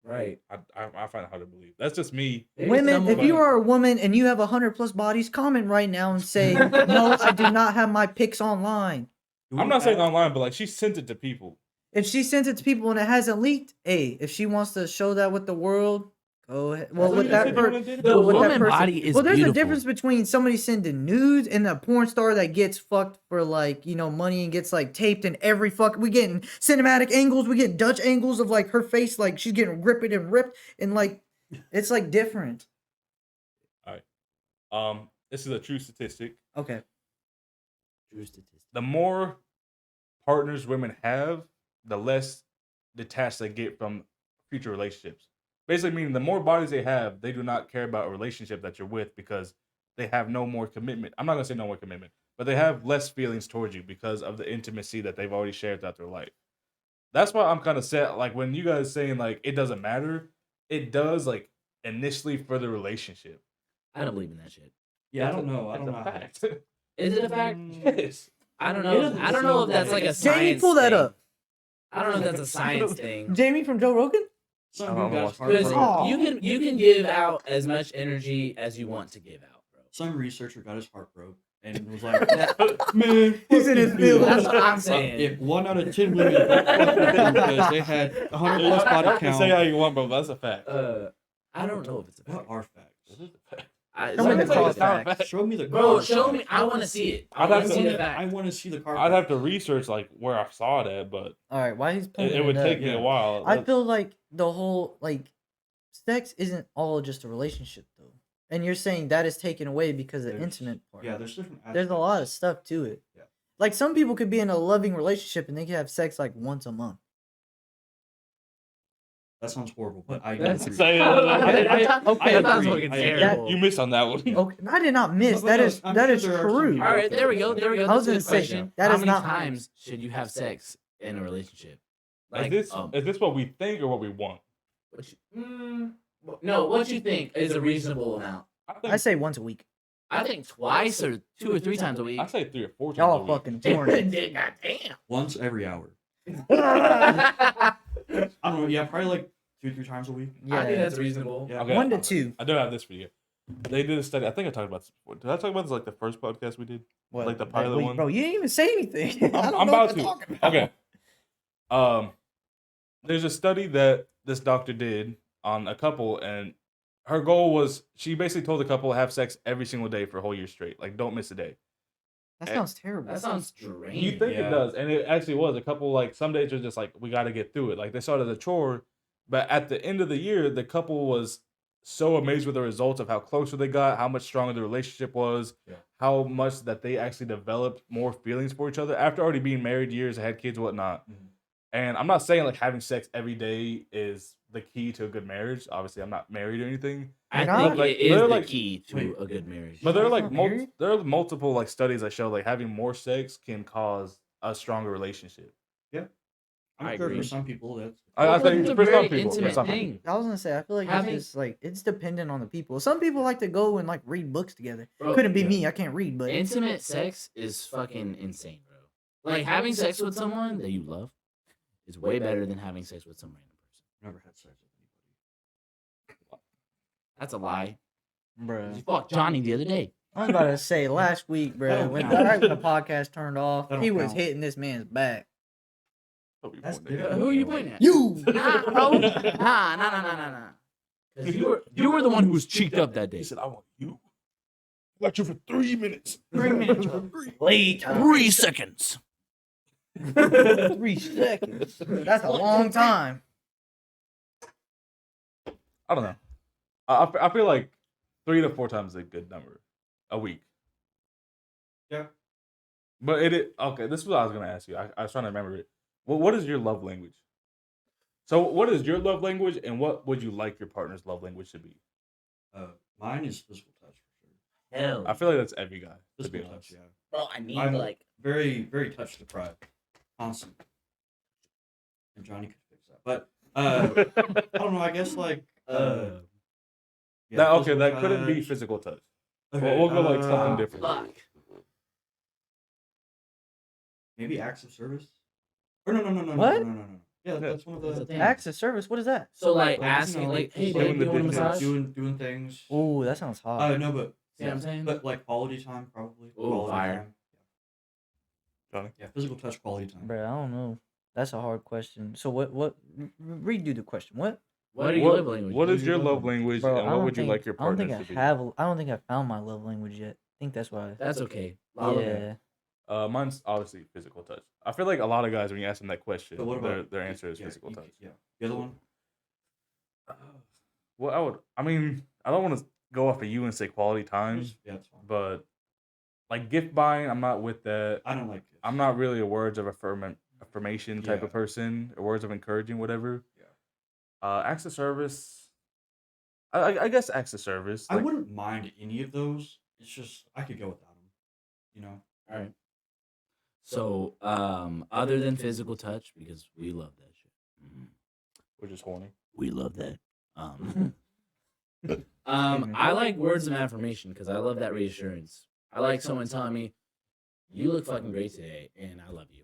Right. I find it hard to believe. That's just me. Women, if you are a woman and you have 100+ bodies, comment right now and say, "No, I do not have my pics online." I'm not saying online, but like she sent it to people. If she sends it to people and it hasn't leaked, hey, if she wants to show that with the world, go ahead. Well, That's with what that you person, did. The with that woman person- body is well, there's beautiful. a difference between somebody sending nudes and a porn star that gets fucked for like money and gets like taped in every fuck. We getting cinematic angles, we get Dutch angles of like her face, like she's getting ripped and ripped, and like it's like different. This is a true statistic. Okay, True statistic. The more partners women have, the less detached they get from future relationships. Basically, meaning the more bodies they have, they do not care about a relationship that you're with because they have no more commitment. I'm not gonna say no more commitment, but they have less feelings towards you because of the intimacy that they've already shared throughout their life. That's why I'm kind of set. Like when you guys saying like it doesn't matter, it does like initially for the relationship. I don't believe in that shit. Yeah, I don't know. I It's don't a know. fact. Is it a fact? Yes. I don't It know. doesn't I don't know if seem that's like like a it. science Jamie, pull that thing. up. I don't know if that's a science thing. Jamie from Joe Rogan. Some I don't dude got know. his heart Because broke. Aw. you can give out as much energy as you want to give out, bro. Some researcher got his heart broke and was like, "Man, He's in his fuck field. you." That's what I'm saying. If 1 out of 10 women don't fuck with him because they had 100+ body You can say how count, you want, but that's a fact. I don't know if it's a what fact. are facts? Show me the It's cause not a facts. fact. Show me the Bro, car show facts. me. I want to see it. I I'd want have to to- see the I fact. want to see the car. I'd have to facts. research like where I saw that, but All right, why he's pulling it would up? take me Yeah. a while. I feel like the whole like sex isn't all just a relationship though, and you're saying that is taken away because of the There's- intimate part. Yeah, there's different. There's a lot of aspects. stuff to it. Yeah. Like some people could be in a loving relationship and they can have sex like once a month. That sounds horrible, but I That's agree. Say, Okay, That sounds agree. fucking I agree. terrible. you missed on that one. Okay, I did not miss. But That no, is I'm that sure is there are some true. people- All right, there we go. There we go. I was That's a gonna good say, question. that How is many not- times should you have sex in a relationship? Is this what we think or what we want? What no, what you think is a reasonable amount? I say once a week. I think twice or 2 or 3 times a week. I say 3 or 4 times. Y'all a week. fucking horny. God damn. Once every hour. I I don't know. Yeah, probably like 2-3 times a week. think Yeah, that's reasonable. Yeah. Okay. 1 to 2. I don't have this for you. They did a study. I think I talked about this before. Did I talk about this like the first podcast we did? What? Like the pilot Wait, one? bro, you didn't even say anything. I don't I'm know what about you're to. talking about. Okay. There's a study that this doctor did on a couple, and her goal was she basically told the couple to have sex every single day for a whole year straight. Like, don't miss a day. That sounds terrible. That sounds draining. You think Yeah. it does, and it actually was. A couple like some days are just like we got to get through it. Like they started a chore, but at the end of the year, the couple was so amazed with the results of how closer they got, how much stronger the relationship was, Yeah. how much that they actually developed more feelings for each other after already being married years, had kids, whatnot. Mhm. And I'm not saying like having sex every day is the key to a good marriage. Obviously, I'm not married or anything. I You're think not? Like, it is they're the like- key to Wait. a good marriage. But there are You're like not married? there are multiple like studies that show like having more sex can cause a stronger relationship. I'm I sure agree. for some people that's. I Because think it's a for very some people, for intimate some people. thing. I was gonna say, I feel like Having- it's just like it's dependent on the people. Some people like to go and like read books together. Bro, Couldn't be yeah. me. I can't read, but Intimate sex is fucking insane, bro. Like having sex with someone that you love is way better than having sex with some random person. Never had sex with anybody. That's a lie. bro. You fucked Johnny the other day. I was about to say last week, bro, That don't when count. right when the podcast turned off, That don't he was count. hitting this man's back. Don't be That's pointing at different. Who are you pointing at? You. Nah, bro. Nah. Because you were the one who was cheeked up that day. He said, "I want you. I got you for 3 minutes. 3 minutes. Late. 3 seconds. 3 seconds. That's a long time. I don't know. I feel like 3 to 4 times is a good number a week. Yeah. But okay. This is what I was gonna ask you. I was trying to remember it. What is your love language? So, what is your love language, and what would you like your partner's love language to be? Mine is physical touch for sure. Hell. I feel like that's every guy. To be Physical honest. touch, yeah. Bro, I need I'm like. very, very touch deprived, constantly. And Johnny could fix that, but I don't know. I guess like yeah, Okay, physical that couldn't be touch. physical touch. Okay, We'll go like something different. Fuck. Maybe acts of service. Or no. What? No. Yeah, that's one of That's the a thing. Acts of service. What is that? So like you asking know, like, hey, doing babe, the you want a dishes. massage? doing things. Ooh, that sounds hot. No, but See what I'm saying? But like quality time, probably. Ooh, Quality fire. time. Johnny? Yeah, physical touch, quality time. Bro, I don't know. That's a hard question. So what? Redo the question. What? What are your love language? What is do you your love love language, Bro, and what would you like your I don't partner think to be? I don't think I found my love language yet. I think that's why. That's okay. Yeah. Mine's obviously physical touch. I feel like a lot of guys, when you ask them that question, But what about their answer is yeah, physical you- touch. Yeah. The other one? Well, I don't want to go off of you and say quality time, Yeah, it's fine. but like gift buying, I'm not with that. I don't like it. I'm not really a words of affirmation type Yeah. of person, or words of encouraging, whatever. Yeah. Acts of service. I guess acts of service. I like- wouldn't mind any of those. It's just I could go without them. You know. All right. So, other than physical touch, because we love that shit. We're just horny. We love that. I like words of affirmation because I love that reassurance. I like someone telling me, "You look fucking great today," and I love you.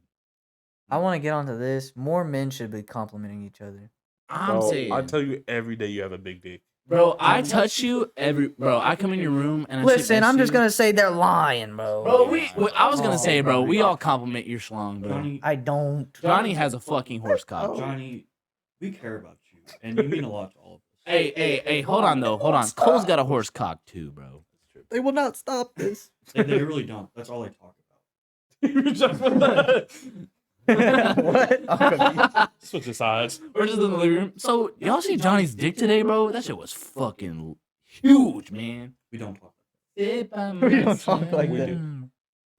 I want to get onto this. More men should be complimenting each other. I'm Bro, saying, I tell you every day you have a big dick. bro, I touch you bro. I come in your room and I sit Listen, next I'm to just you. gonna say they're lying, bro. Bro, I was gonna Oh, say, bro, we all compliment your schlong, bro. Johnny, I don't. Johnny has a fucking horse cock. Johnny, we care about you, and you mean a lot to all of us. Hey, hold on though, hold on. Cole's got a horse cock too, bro. They will not stop this. They really don't. That's all they talk about. You're just with that. What? Oh, Switch sides. We're just in the living room. So y'all see Johnny's dick today, bro? That shit was fucking huge, man. We don't talk. We don't talk like We that. do.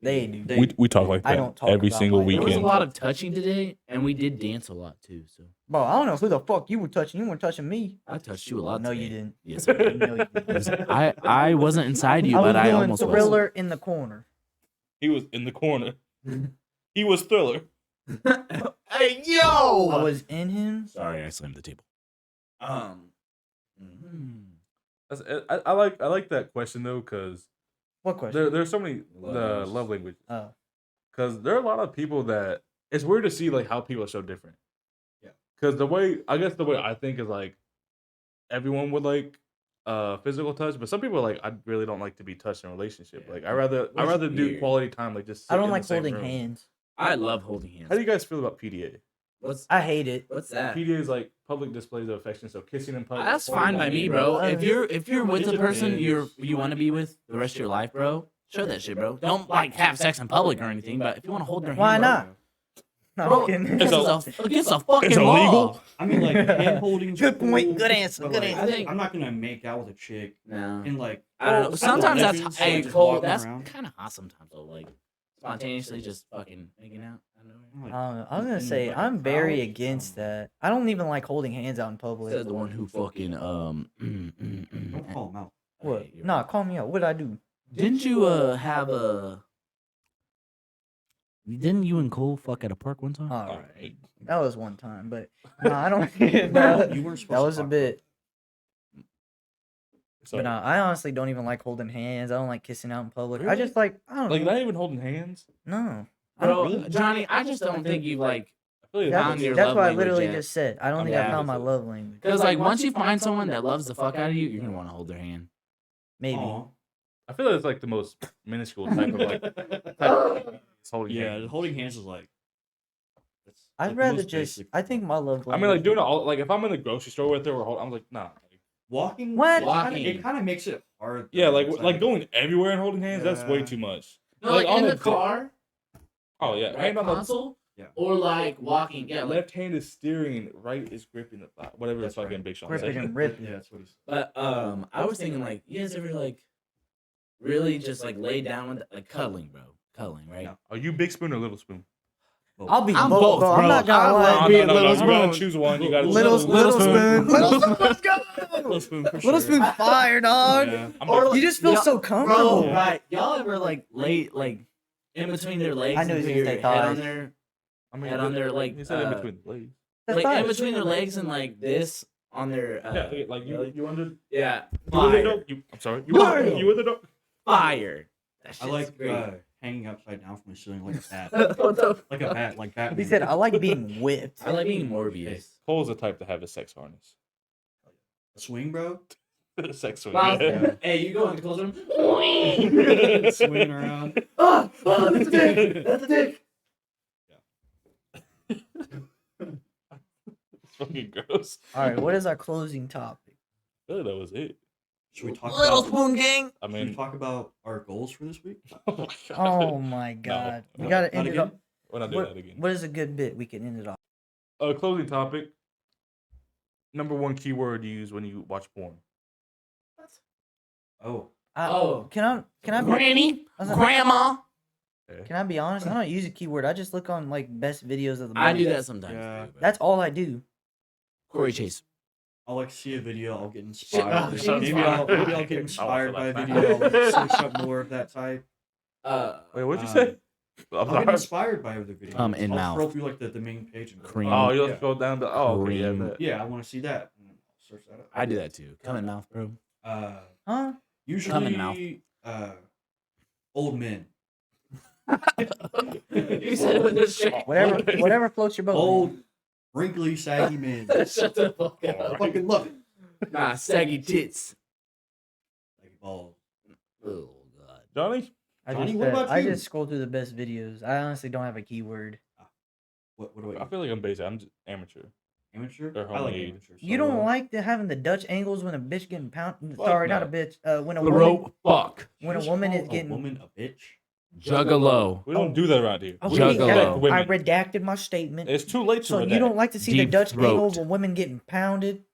They do. We talk like that I don't talk every about single my- There was a weekend. lot of touching today, and we did dance a lot too. So Bro, I don't know who the fuck you were touching. You weren't touching me. I touched you a lot. No, today. you didn't. Yes, I did. No, you didn't. I wasn't inside you, I was but I doing almost was. Thriller in the corner. He was in the corner. He was Thriller. Hey, yo! I was in him. Sorry, I slammed the table. I like that question though, because What question? there's so many Love love languages. Oh. Because there are a lot of people that it's weird to see like how people are so different. Yeah. Because the way I think is like everyone would like physical touch, but some people are like I really don't like to be touched in a relationship. Yeah. Like I rather Which do weird. quality time, like just. I sit don't in the like same holding room. hands. I love holding hands. How do you guys feel about PDA? I hate it. What's that? PDA is like public displays of affection, so kissing in public. That's fine by me, bro. If you're with It the person depends. you want to be with the rest of your life, bro, show that shit, bro. Don't like have sex in public or anything, but if you want to hold their hand, Why bro, not? No, Bro, I'm kidding. this is against a fucking It's law. illegal. I mean, like hand holding. Good point, good answer, good answer. I think- I'm not gonna make out with a chick No. and like. I don't know. Well, Sometimes that's that's what hey just Cole. walking That's around. kind of hot sometimes though. Like spontaneously just fucking making out. I don't know. Like, I don't know. I was gonna in, say like, a I'm very crowd, against I don't know. that. I don't even like holding hands out in public. Says the one who fucking Don't call him out. What? Okay, you're Nah, right. call me out. What did I do? Didn't you have a? Didn't you and Cole fuck at a park one time? All right, that was one time, but no, I don't. that, You weren't supposed that to was a talk bit. So, But no, I honestly don't even like holding hands. I don't like kissing out in public. I Really? just like I don't like know. not even holding hands. No, I don't Bro, really. Johnny, I just don't think you like. I feel like Found That's, your that's love what I language literally yet. just said. I don't think Yeah. I found my love language. Because like once you find someone that loves the fuck out of you, you're gonna want to hold their hand. Maybe. Aw. I feel like it's like the most minuscule type of like. Type of holding Yeah, hands. holding hands is like. I'd the rather most just. basic I think my love I language. mean, like doing it all. Like if I'm in the grocery store with her, I'm like, nah. walking. What? It kind of makes it hard. Yeah, though. like It's like going everywhere and holding hands. That's way Yeah. too much. No, like on in a the di- car, Oh yeah, right hand on the console, Yeah. or like walking. Yeah, like, left hand is steering, right is gripping the thigh. Whatever That's fucking right. Big Sean Grip said. it and rip Yeah, it. that's what he said. but I was thinking like, you guys ever like really just like lay down with like cuddling, bro, cuddling, right? No. Are you big spoon or little spoon? I'll be I'm both, both, bro. I'm bro. not gonna I'm lie. not being little You gotta spoon. choose one. You gotta Little spoon. Little spoon. Let's go. Little spoon for Little sure. spoon fire, dog. Yeah. I'm Or big- You just feel Yeah, so comfortable. Bro, right? Y'all ever like lay like in between their legs? I knew and he put was your gonna say head on thighs. their I mean, head on their like he said in between the legs. That's like in thighs. between their legs and like this on their Yeah, like you under. yeah You with the fire dog? I'm sorry. Fire. You with the dog? fire. That shit's I like great. hanging upside down from the ceiling like a bat. What the- Like a bat, like Batman. He said, "I like being whipped." I like being Morbius. Cole's the type to have a sex harness. Swing, bro. Sex swing. Wow. Yeah. Hey, you go into close room. Swinging around. Oh, that's a dick. That's a dick. It's fucking gross. All right, what is our closing topic? Oh, that was it. Should we talk Little about? spoon gang. I Should we mean, talk about our goals for this week? Oh my god, we gotta Not end it again? up. we're not doing What, that again. what is a good bit we can end it off? Closing topic. Number one keyword you use when you watch porn. Oh, Can I be, Granny, I was like, grandma. can I be honest? I don't use a keyword. I just look on like best videos of the month. I do that sometimes. Yeah. too, bro. That's all I do. Corey Chase. I'll like see a video. I'll get Oh, inspired. shut maybe up. I'll get inspired by a I video. watch I'll it like search up more of that type. Wait, what'd you Um, say? I'm I'll get sorry. inspired by other videos. In I'll mouth. scroll through like the main page. And go, Cream. Oh, you'll yeah. scroll down to. Oh, okay, yeah. Cream. that. Yeah, I want to see that. And I'll search that up. I do that too. Come in mouth, bro. Huh? Usually, mouth. old men. You said it with this shit. Whatever floats your boat. Old, wrinkly, saggy men. Shut the fuck I up. fucking love it. Nah, saggy tits. Saggy balls. Oh god. Johnny? Johnny, what about I you? just scroll through the best videos. I honestly don't have a keyword. What I about feel like I'm basic. I'm just amateur. you? Amateur? They're I like homemade. amateur. You so, don't like having the Dutch angles when a bitch getting pounded. Fuck Sorry, no. not a bitch. When a The woman, rope. Fuck. when a just woman call is getting. a woman a bitch. Juggalo. We don't do that around here. Okay, We respect Juggalo. women. I redacted my statement. It's too late to So redact. you don't like to see Deep the Dutch throat. angle of a woman getting pounded?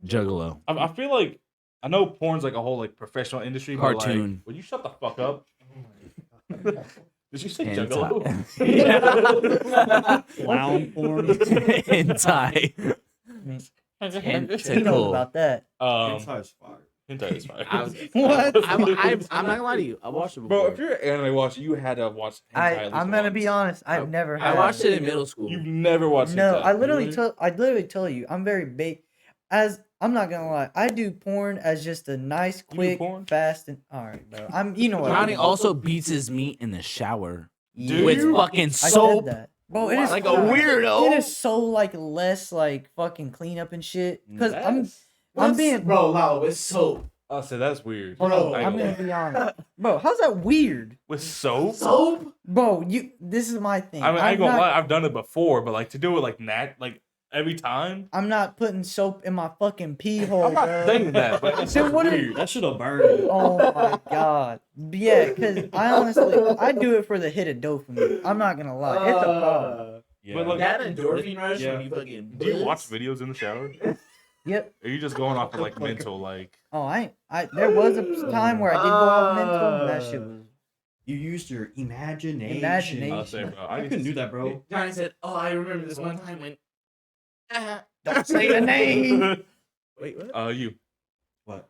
Juggalo. I feel like I know porn's like a whole like professional industry. But, Cartoon. like, will you shut the fuck up? Did you say Hentai. juggalo? Clown porn. Hentai. I mean, Tentacle. he knows about that. Hentai is fire. hentai is fine. What? I'm not gonna lie to you. I watched it before. Bro, if you're an anime watcher, you had to watch hentai at least I'm gonna be once. honest. I've never had. I watched it in middle school. You've never watched No, hentai. I literally Really? tell you, I'm very as I'm not gonna lie, I do porn as just a nice, do quick, porn? fast, and all right, bro. You know what? I Johnny mean. also beats his meat in the shower Dude. with You- fucking I said soap. that. Bro, it is Like a weirdo. It is so like less like fucking cleanup and shit. Cause I'm That's- being bro, Lalo, with soap. I said that's weird. bro. I ain't I'm gonna gonna lie. be honest, bro. How's that weird, With soap? Soap? bro? This is my thing. I mean, I ain't gonna not, lie, I've done it before, but like to do it like like every time. I'm not putting soap in my fucking pee hole. I'm not bro. saying that, but it's Then just what is- weird. That should have burned. Oh my god. Yeah, cause I honestly I do it for the hit of dopamine. I'm not gonna lie. It's a problem. Yeah. But, like, That endorphin rush Yeah. when you fucking. Do you watch videos in the shower? Yep. Or are you just going off of like mental like? Oh, I there was a time where I did go off mental, and that shit was You used your imagination. Imagination. I'll say, bro, I couldn't do that, bro. Johnny said, "Oh, I remember this one time when." don't say the name. Wait, what? You. What?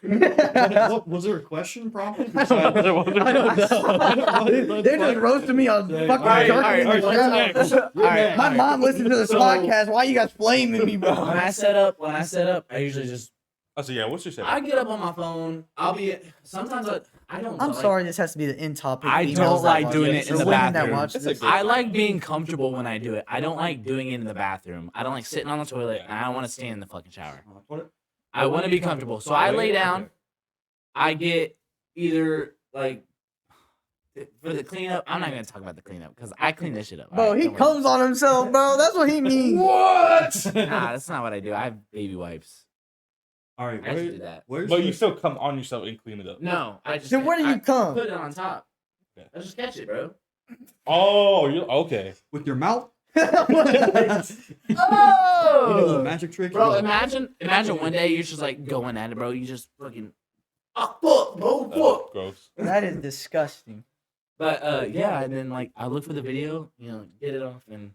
What was there a question probably? There wasn't. I don't know. They're just roasting me on Say- fucking Alright, jerking alright, in the alright, what's shower. Alright, My mom listens to this So- podcast. Why you guys flaming me, bro? When I set up, I usually just I said, yeah. What's your shit? I get up on my phone. I'll be sometimes I don't. I'm like- sorry, this has to be the end topic. I females don't that like watch doing this, it in or the women that bathroom. watch It's a this. good- I like being comfortable when I do it. I don't like doing it in the bathroom. I don't like sitting on the toilet, and I don't want to stand in the fucking shower. What? I want to be comfortable, so I lay down. Okay. I get either like for the cleanup, I'm not gonna talk about the cleanup because I clean this shit up. Bro, alright? he Don't worry. comes on himself, bro. That's what he means. What? Nah, that's not what I do. I have baby wipes. All right, I actually do that. where's But the, you still come on yourself and clean it up. No, I just. Then where do I you come? Put it on top. Yeah. I just catch it, bro. Oh, you okay? with your mouth? You do Oh, the magic trick, bro! Imagine one day you're just like going at it, bro. You just fucking. Oh fuck, bro! Fuck. Gross. That is disgusting. But yeah, and then like I look for the video, get it off and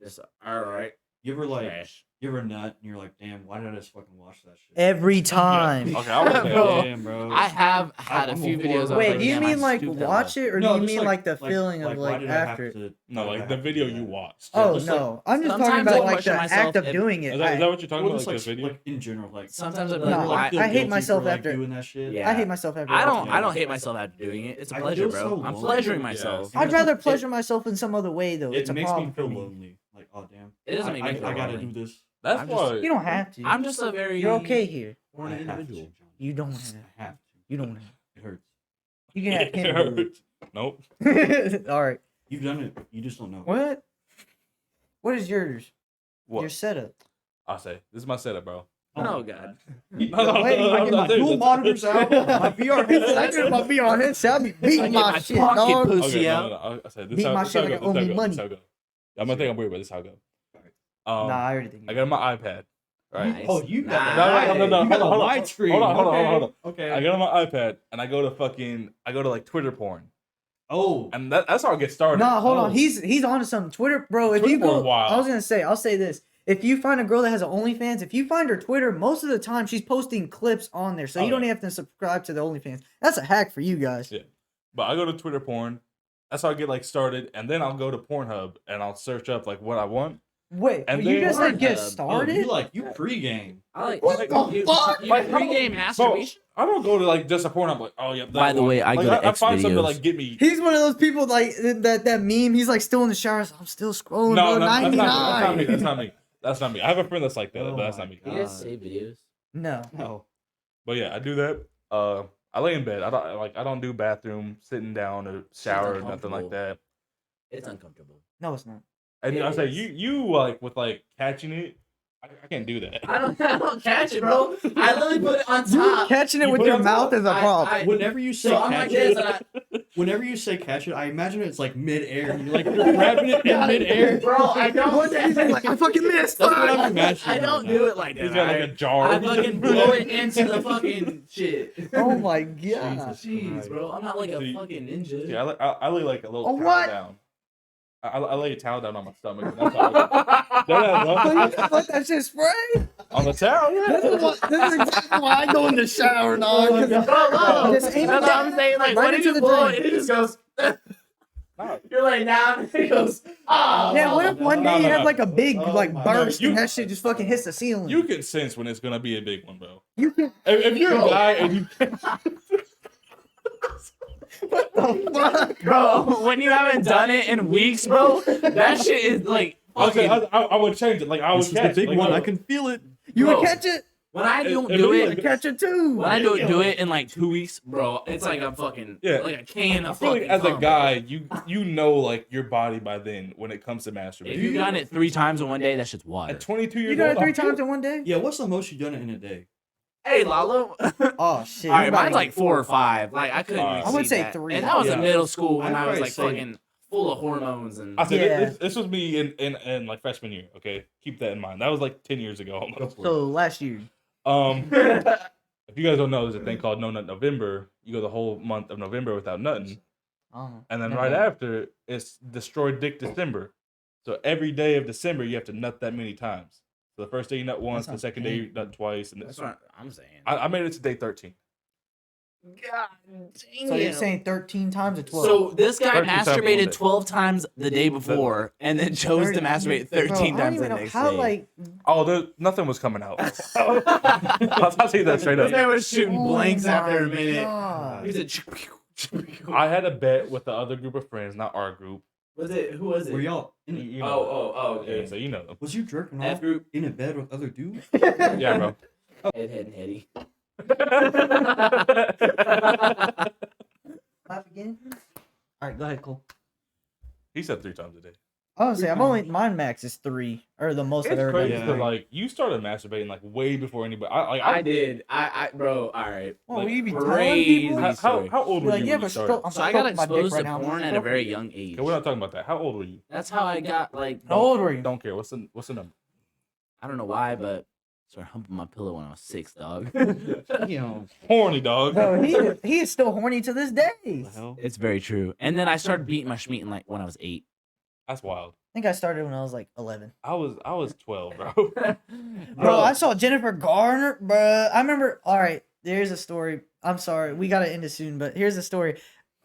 just all right. You ever like Trash. you ever nut and you're like, damn, why did I just fucking watch that shit? Every time. Okay, I was Bro, Damn, bro. I have had a I'm few a videos. horrible- of, Wait, do you damn, I mean like stooped that watch low. it, or No, do you just mean like the feeling of why like did I have after it? to- No, why did I like have the to video do you that? watched. Oh just no, I'm just talking sometimes about I like question the myself act of if- doing it. Is that what you're talking Well, about? just Like like, the video? like in general, like Sometimes I'd be No, like, you why- feel I hate guilty myself for, like, after- doing that shit. Yeah. I hate myself after. I watching don't it. hate myself after doing it. It's a I pleasure, feel bro. so I'm lonely. pleasuring Yeah. myself. I'd rather pleasure myself in some other way though. It It's a makes me problem for feel me. lonely. Like, oh damn, It doesn't make me feel I gotta lonely. do this. That's I'm just- why. You don't have to. I'm just a very You're okay here. horny I have individual. to, John. You don't have. I have to. You don't have. It hurts. You can have It him. hurts. Nope. All right. You've done it. You just don't know. What? What is yours? What? Your setup. I'll say this is my setup, bro. Oh god. No, Wait, I get my dual monitors out. My VR I headset. get my VR headset. I be I beating get my my shit, pocket dog. pussy. Okay, out. no. I said this Beat how my this shit how like it I goes. owe This me how it goes. money. This how it goes. I'm gonna think I'm weird, but this how it goes. Nah, I already think. I got on my iPad. Right. Nice. Oh, you got Nice. the No, you got hold the on, widescreen. hold on, Okay. hold on. Okay. I get on my iPad and I go to like Twitter porn, Oh, and that's how I get started. Nah, hold on. Oh. He's onto something. Twitter, bro. If Twitter you go, for a while. I was gonna say. I'll say this. If you find a girl that has an OnlyFans, if you find her Twitter, most of the time she's posting clips on there, so Oh, you don't yeah. even have to subscribe to the OnlyFans. That's a hack for you guys. Yeah. But I go to Twitter porn. That's how I get like started, and then I'll go to Pornhub and I'll search up like what I want. Wait, And you then- just said get Oh, oh, started? you pregame. I like What like, the fuck? You pregame masturbation? I don't go to like just a porn. I'm like, oh yeah. That By the one. way, I like, go to I X find something to videos. like get me. He's one of those people like that meme. He's like still in the shower. So I'm still scrolling. No, bro, that's 99. not me. That's not me. That's not me. I have a friend that's like that, Oh but that's my not me. Do you guys save videos? No. No. But yeah, I do that. I lay in bed. I don't do bathroom, sitting down, or shower, or nothing like uncomfortable. that. It's uncomfortable. No, it's not. And It I say is. you like with like catching it. I can't do that. I don't catch it, bro. I literally put it on top. Catching it You with put your it on mouth is a I- problem. I- Whenever you say So I'm like catch this, it, and whenever you say catch it, I imagine it's like mid-air. You're like you're grabbing it in mid-air. bro, I don't. One day he's like, I fucking missed. That's what I'm I imagining. don't do it like that. He's got like a alright? jar. I fucking blow it into the fucking shit. Oh my god. Jesus. Jeez, bro. I'm not like a See- fucking ninja. Yeah, I lay like a little Oh, towel what? down. I lay a towel down on my stomach. And that's how I, So you just let that shit spray? on the towel. This is, this is exactly why I go in the shower, dog. Bro, look. Just aim That's it what I'm saying. Like, right what if into you the blow drain. it and it just goes. No. You're laying down and it goes. Oh. Yeah, what if one day you No. have like a big Oh like my burst God. and that shit just fucking hits the ceiling? You can sense when it's gonna be a big one, bro. You can. If you're a Bro. guy and you What the fuck? Bro, when you haven't done it in weeks, bro, that shit is like. okay, fucking- I would change it. Like I would This is the catch big like, one. no. I can feel it. You Bro. would catch it? When I don't If do it it, was- Catch it too. when I don't do it in like 2 weeks, bro, it's like a fucking Yeah. like a can I of feel fucking. like as a cum. guy, you know like your body by then when it comes to If masturbation. you've done it 3 times in one day, that shit's water. At 22 years You done old, it 3 I'm times good. in one day? Yeah, what's the most you've done it in a day? Hey, Lalo. Oh shit. All right, you mine's might- like 4 or 5. Like I couldn't. I even would see say that. 3. And that was Yeah. in middle school when I'd I was probably like say- fucking full of hormones and. I said Yeah. this was me in like freshman year. Okay, keep that in mind. That was like 10 years ago almost. So last year. If you guys don't know, there's a thing called No Nut November. You go the whole month of November without nutting, Oh. and then never right mind. after it's Destroy Dick December. So every day of December you have to nut that many times. So the first day you nut once, the sounds second day you nut twice, and That's what I'm saying. I made it to day 13. God dang So you're it. saying 13 times or 12? So this guy 13 times one masturbated day. 12 times the day before, and then chose to masturbate 13 Bro, I don't times even the know next how, day. like, Oh, nothing was coming out. I'll tell you that straight This man up. was shooting oh blanks after a my minute. God. He said, I had a bet with the other group of friends, not our group. was it? Who was it? Were y'all? You know, Oh, yeah, okay. so you know them. Was you jerking F off group. in a bed with other dudes? Yeah, bro. Head, and heady. Laugh again? said 3 times a day. Honestly, I've only mine max is 3 or the most I've It's ever crazy done. because Yeah. like you started masturbating like way before anybody. I did. Bro, all right. Well, Like, you be telling crazy. people? How old Be were like, you you when have you a started? stroke. I'm So I got stroking my dick exposed right to now. porn at a very young age. Okay, we're not talking about that. How old were you? That's how I got like. How old were you? Don't care. What's the number? I don't know why, but I started humping my pillow when I was 6, dog. You know, Horny dog. Bro, he is still horny to this day. the I hell? It's very true. And then I started beating my schmeat in like when I was 8. That's wild. think I started when I was like 11. I was 12, bro. Bro, I saw Jennifer Garner, bro. I remember. All right, there's a story. I'm sorry, we gotta end it soon, but here's a story.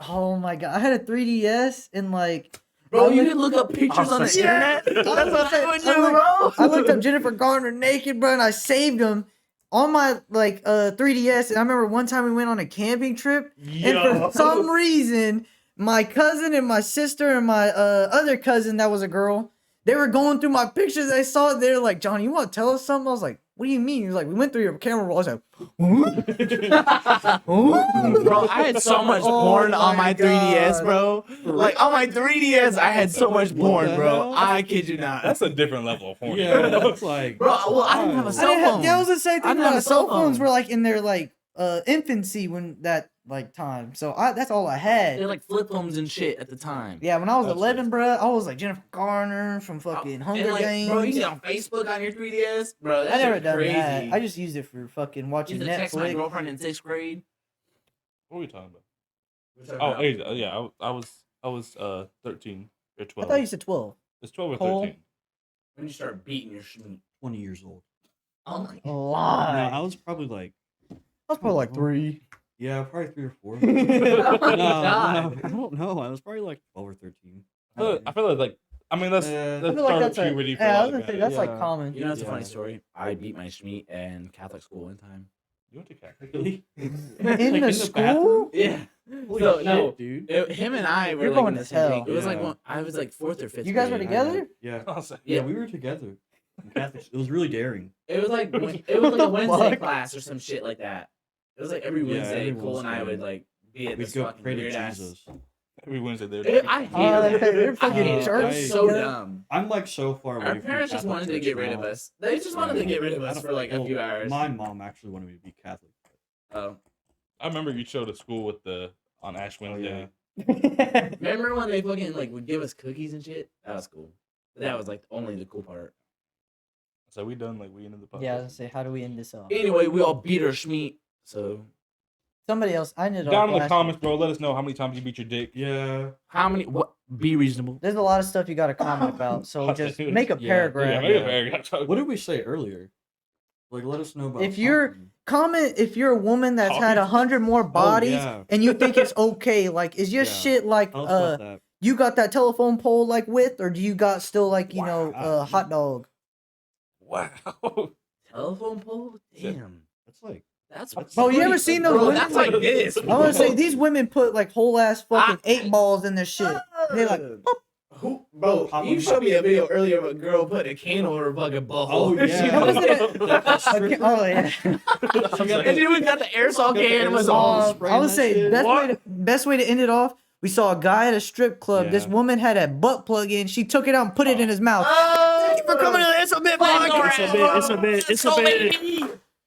Oh my god, I had a 3DS and like. Bro, I you looked- can look up pictures on the Yeah. internet. That's what I would do, I looked- bro. I looked up Jennifer Garner naked, bro, and I saved them on my like 3DS. And I remember one time we went on a camping trip, and for some reason, my cousin and my sister and my other cousin that was a girl, they were going through my pictures. I saw it. They're like, "Johnny, you want to tell us something?" I was like, "What do you mean?" He was like, "We went through your camera roll." I was like, Bro, I had so much Oh porn on my my 3DS, God. bro. Like on my 3DS, I had so much porn, the bro. hell? I kid you not. That's a different level of horny. Yeah, bro. that's like. Bro, well, I didn't have a I cell didn't have, phone. that was the same I thing. didn't have My a cell cell phones phone. were like in their like infancy when that like time. So that's all I had. They're like flip phones and shit at the time. Yeah, when I was That's 11, bro, I was like Jennifer Garner from fucking Hunger And, like, Games. Bro, you get on Facebook on your 3DS, bro. That's I never done crazy. that. I just used it for fucking watching used to text my Netflix. girlfriend in 6th grade. What are we talking about? Oh, age. Yeah, I was 13 or 12. I thought you said 12. It's 12 or Cole? 13. When you start beating your schmeat. 20 years old. Oh my A god. lot. No, I was probably like. I was probably like 3. Yeah, probably 3 or 4. Oh my No, god. I don't know. I was probably like 12 or 13. I feel like I mean that's Yeah. that's I feel like start that's of a, puberty for yeah, I a was lot gonna of say guys. that's like Yeah. common. You know, it's a Yeah. funny story. I beat my schmeat in Catholic school one time. You went to Catholic? Really? In the school? Yeah. Holy So, shit, no, dude. Him and I were You're like going in to the same thing. hell. It was like Yeah. one, I was like 4th or 5th. You guys were grade. together? Yeah. I was like, Yeah, we were together. in Catholic. It was really daring. It was like it was like a Wednesday Fuck. class or some shit like that. It was like every Yeah, Wednesday, every Cole and I Wednesday. would like be at We'd this go fucking pray to weird ass. Jesus. every Wednesday they It- I hated Oh, that. they're I fucking hated it. church It was so together. dumb. I'm like so far away Our from parents just Catholic wanted to church get rid of now. us. They just wanted to get rid of I us don't- for like a well, few hours. My mom actually wanted me to be Catholic. Oh. I remember you showed at school with on Ash Wednesday. Remember when they fucking like would give us cookies and shit? That was cool. That was like only the cool part. So we done like we ended the podcast. Yeah, I was gonna say, how do we end this off? Anyway, we all beat our schmeat. So Somebody else. I ended Down off in the last comments, bro. Let us know how many times you beat your dick. Yeah. how many? What? Be reasonable. There's a lot of stuff you got to comment about, so just make a Yeah, paragraph. Yeah, make a paragraph. What did we say earlier? Like, let us know about. If you're- something. Comment if you're a woman that's had Oh, 100 more bodies yeah. and you think it's okay. Like, is your Yeah. shit like Tell us about that. you got that telephone pole like width, or do you got still like you know Wow. hot dog? Wow. Telephone pole? Damn. That's like. That's Bro, you ever pretty- seen those Bro, women- that's like this. I want to say these women put like whole ass fucking Ah. 8 balls in their shit. They like, Who, bro, Pop you them showed me a video earlier of a girl putting a candle in her fucking butthole. Oh, yeah. That wasn't it. That Oh yeah. And then we got the aerosol can and was all. spray I would that say shit. best way to end it off. We saw a guy at a strip club. This Yeah. woman had a butt plug in. She took it out and put it in his mouth. Oh, Thank you for coming to the ISSA BIT Fuck Podcast. It's a bit. It's a bit. Let's go, baby.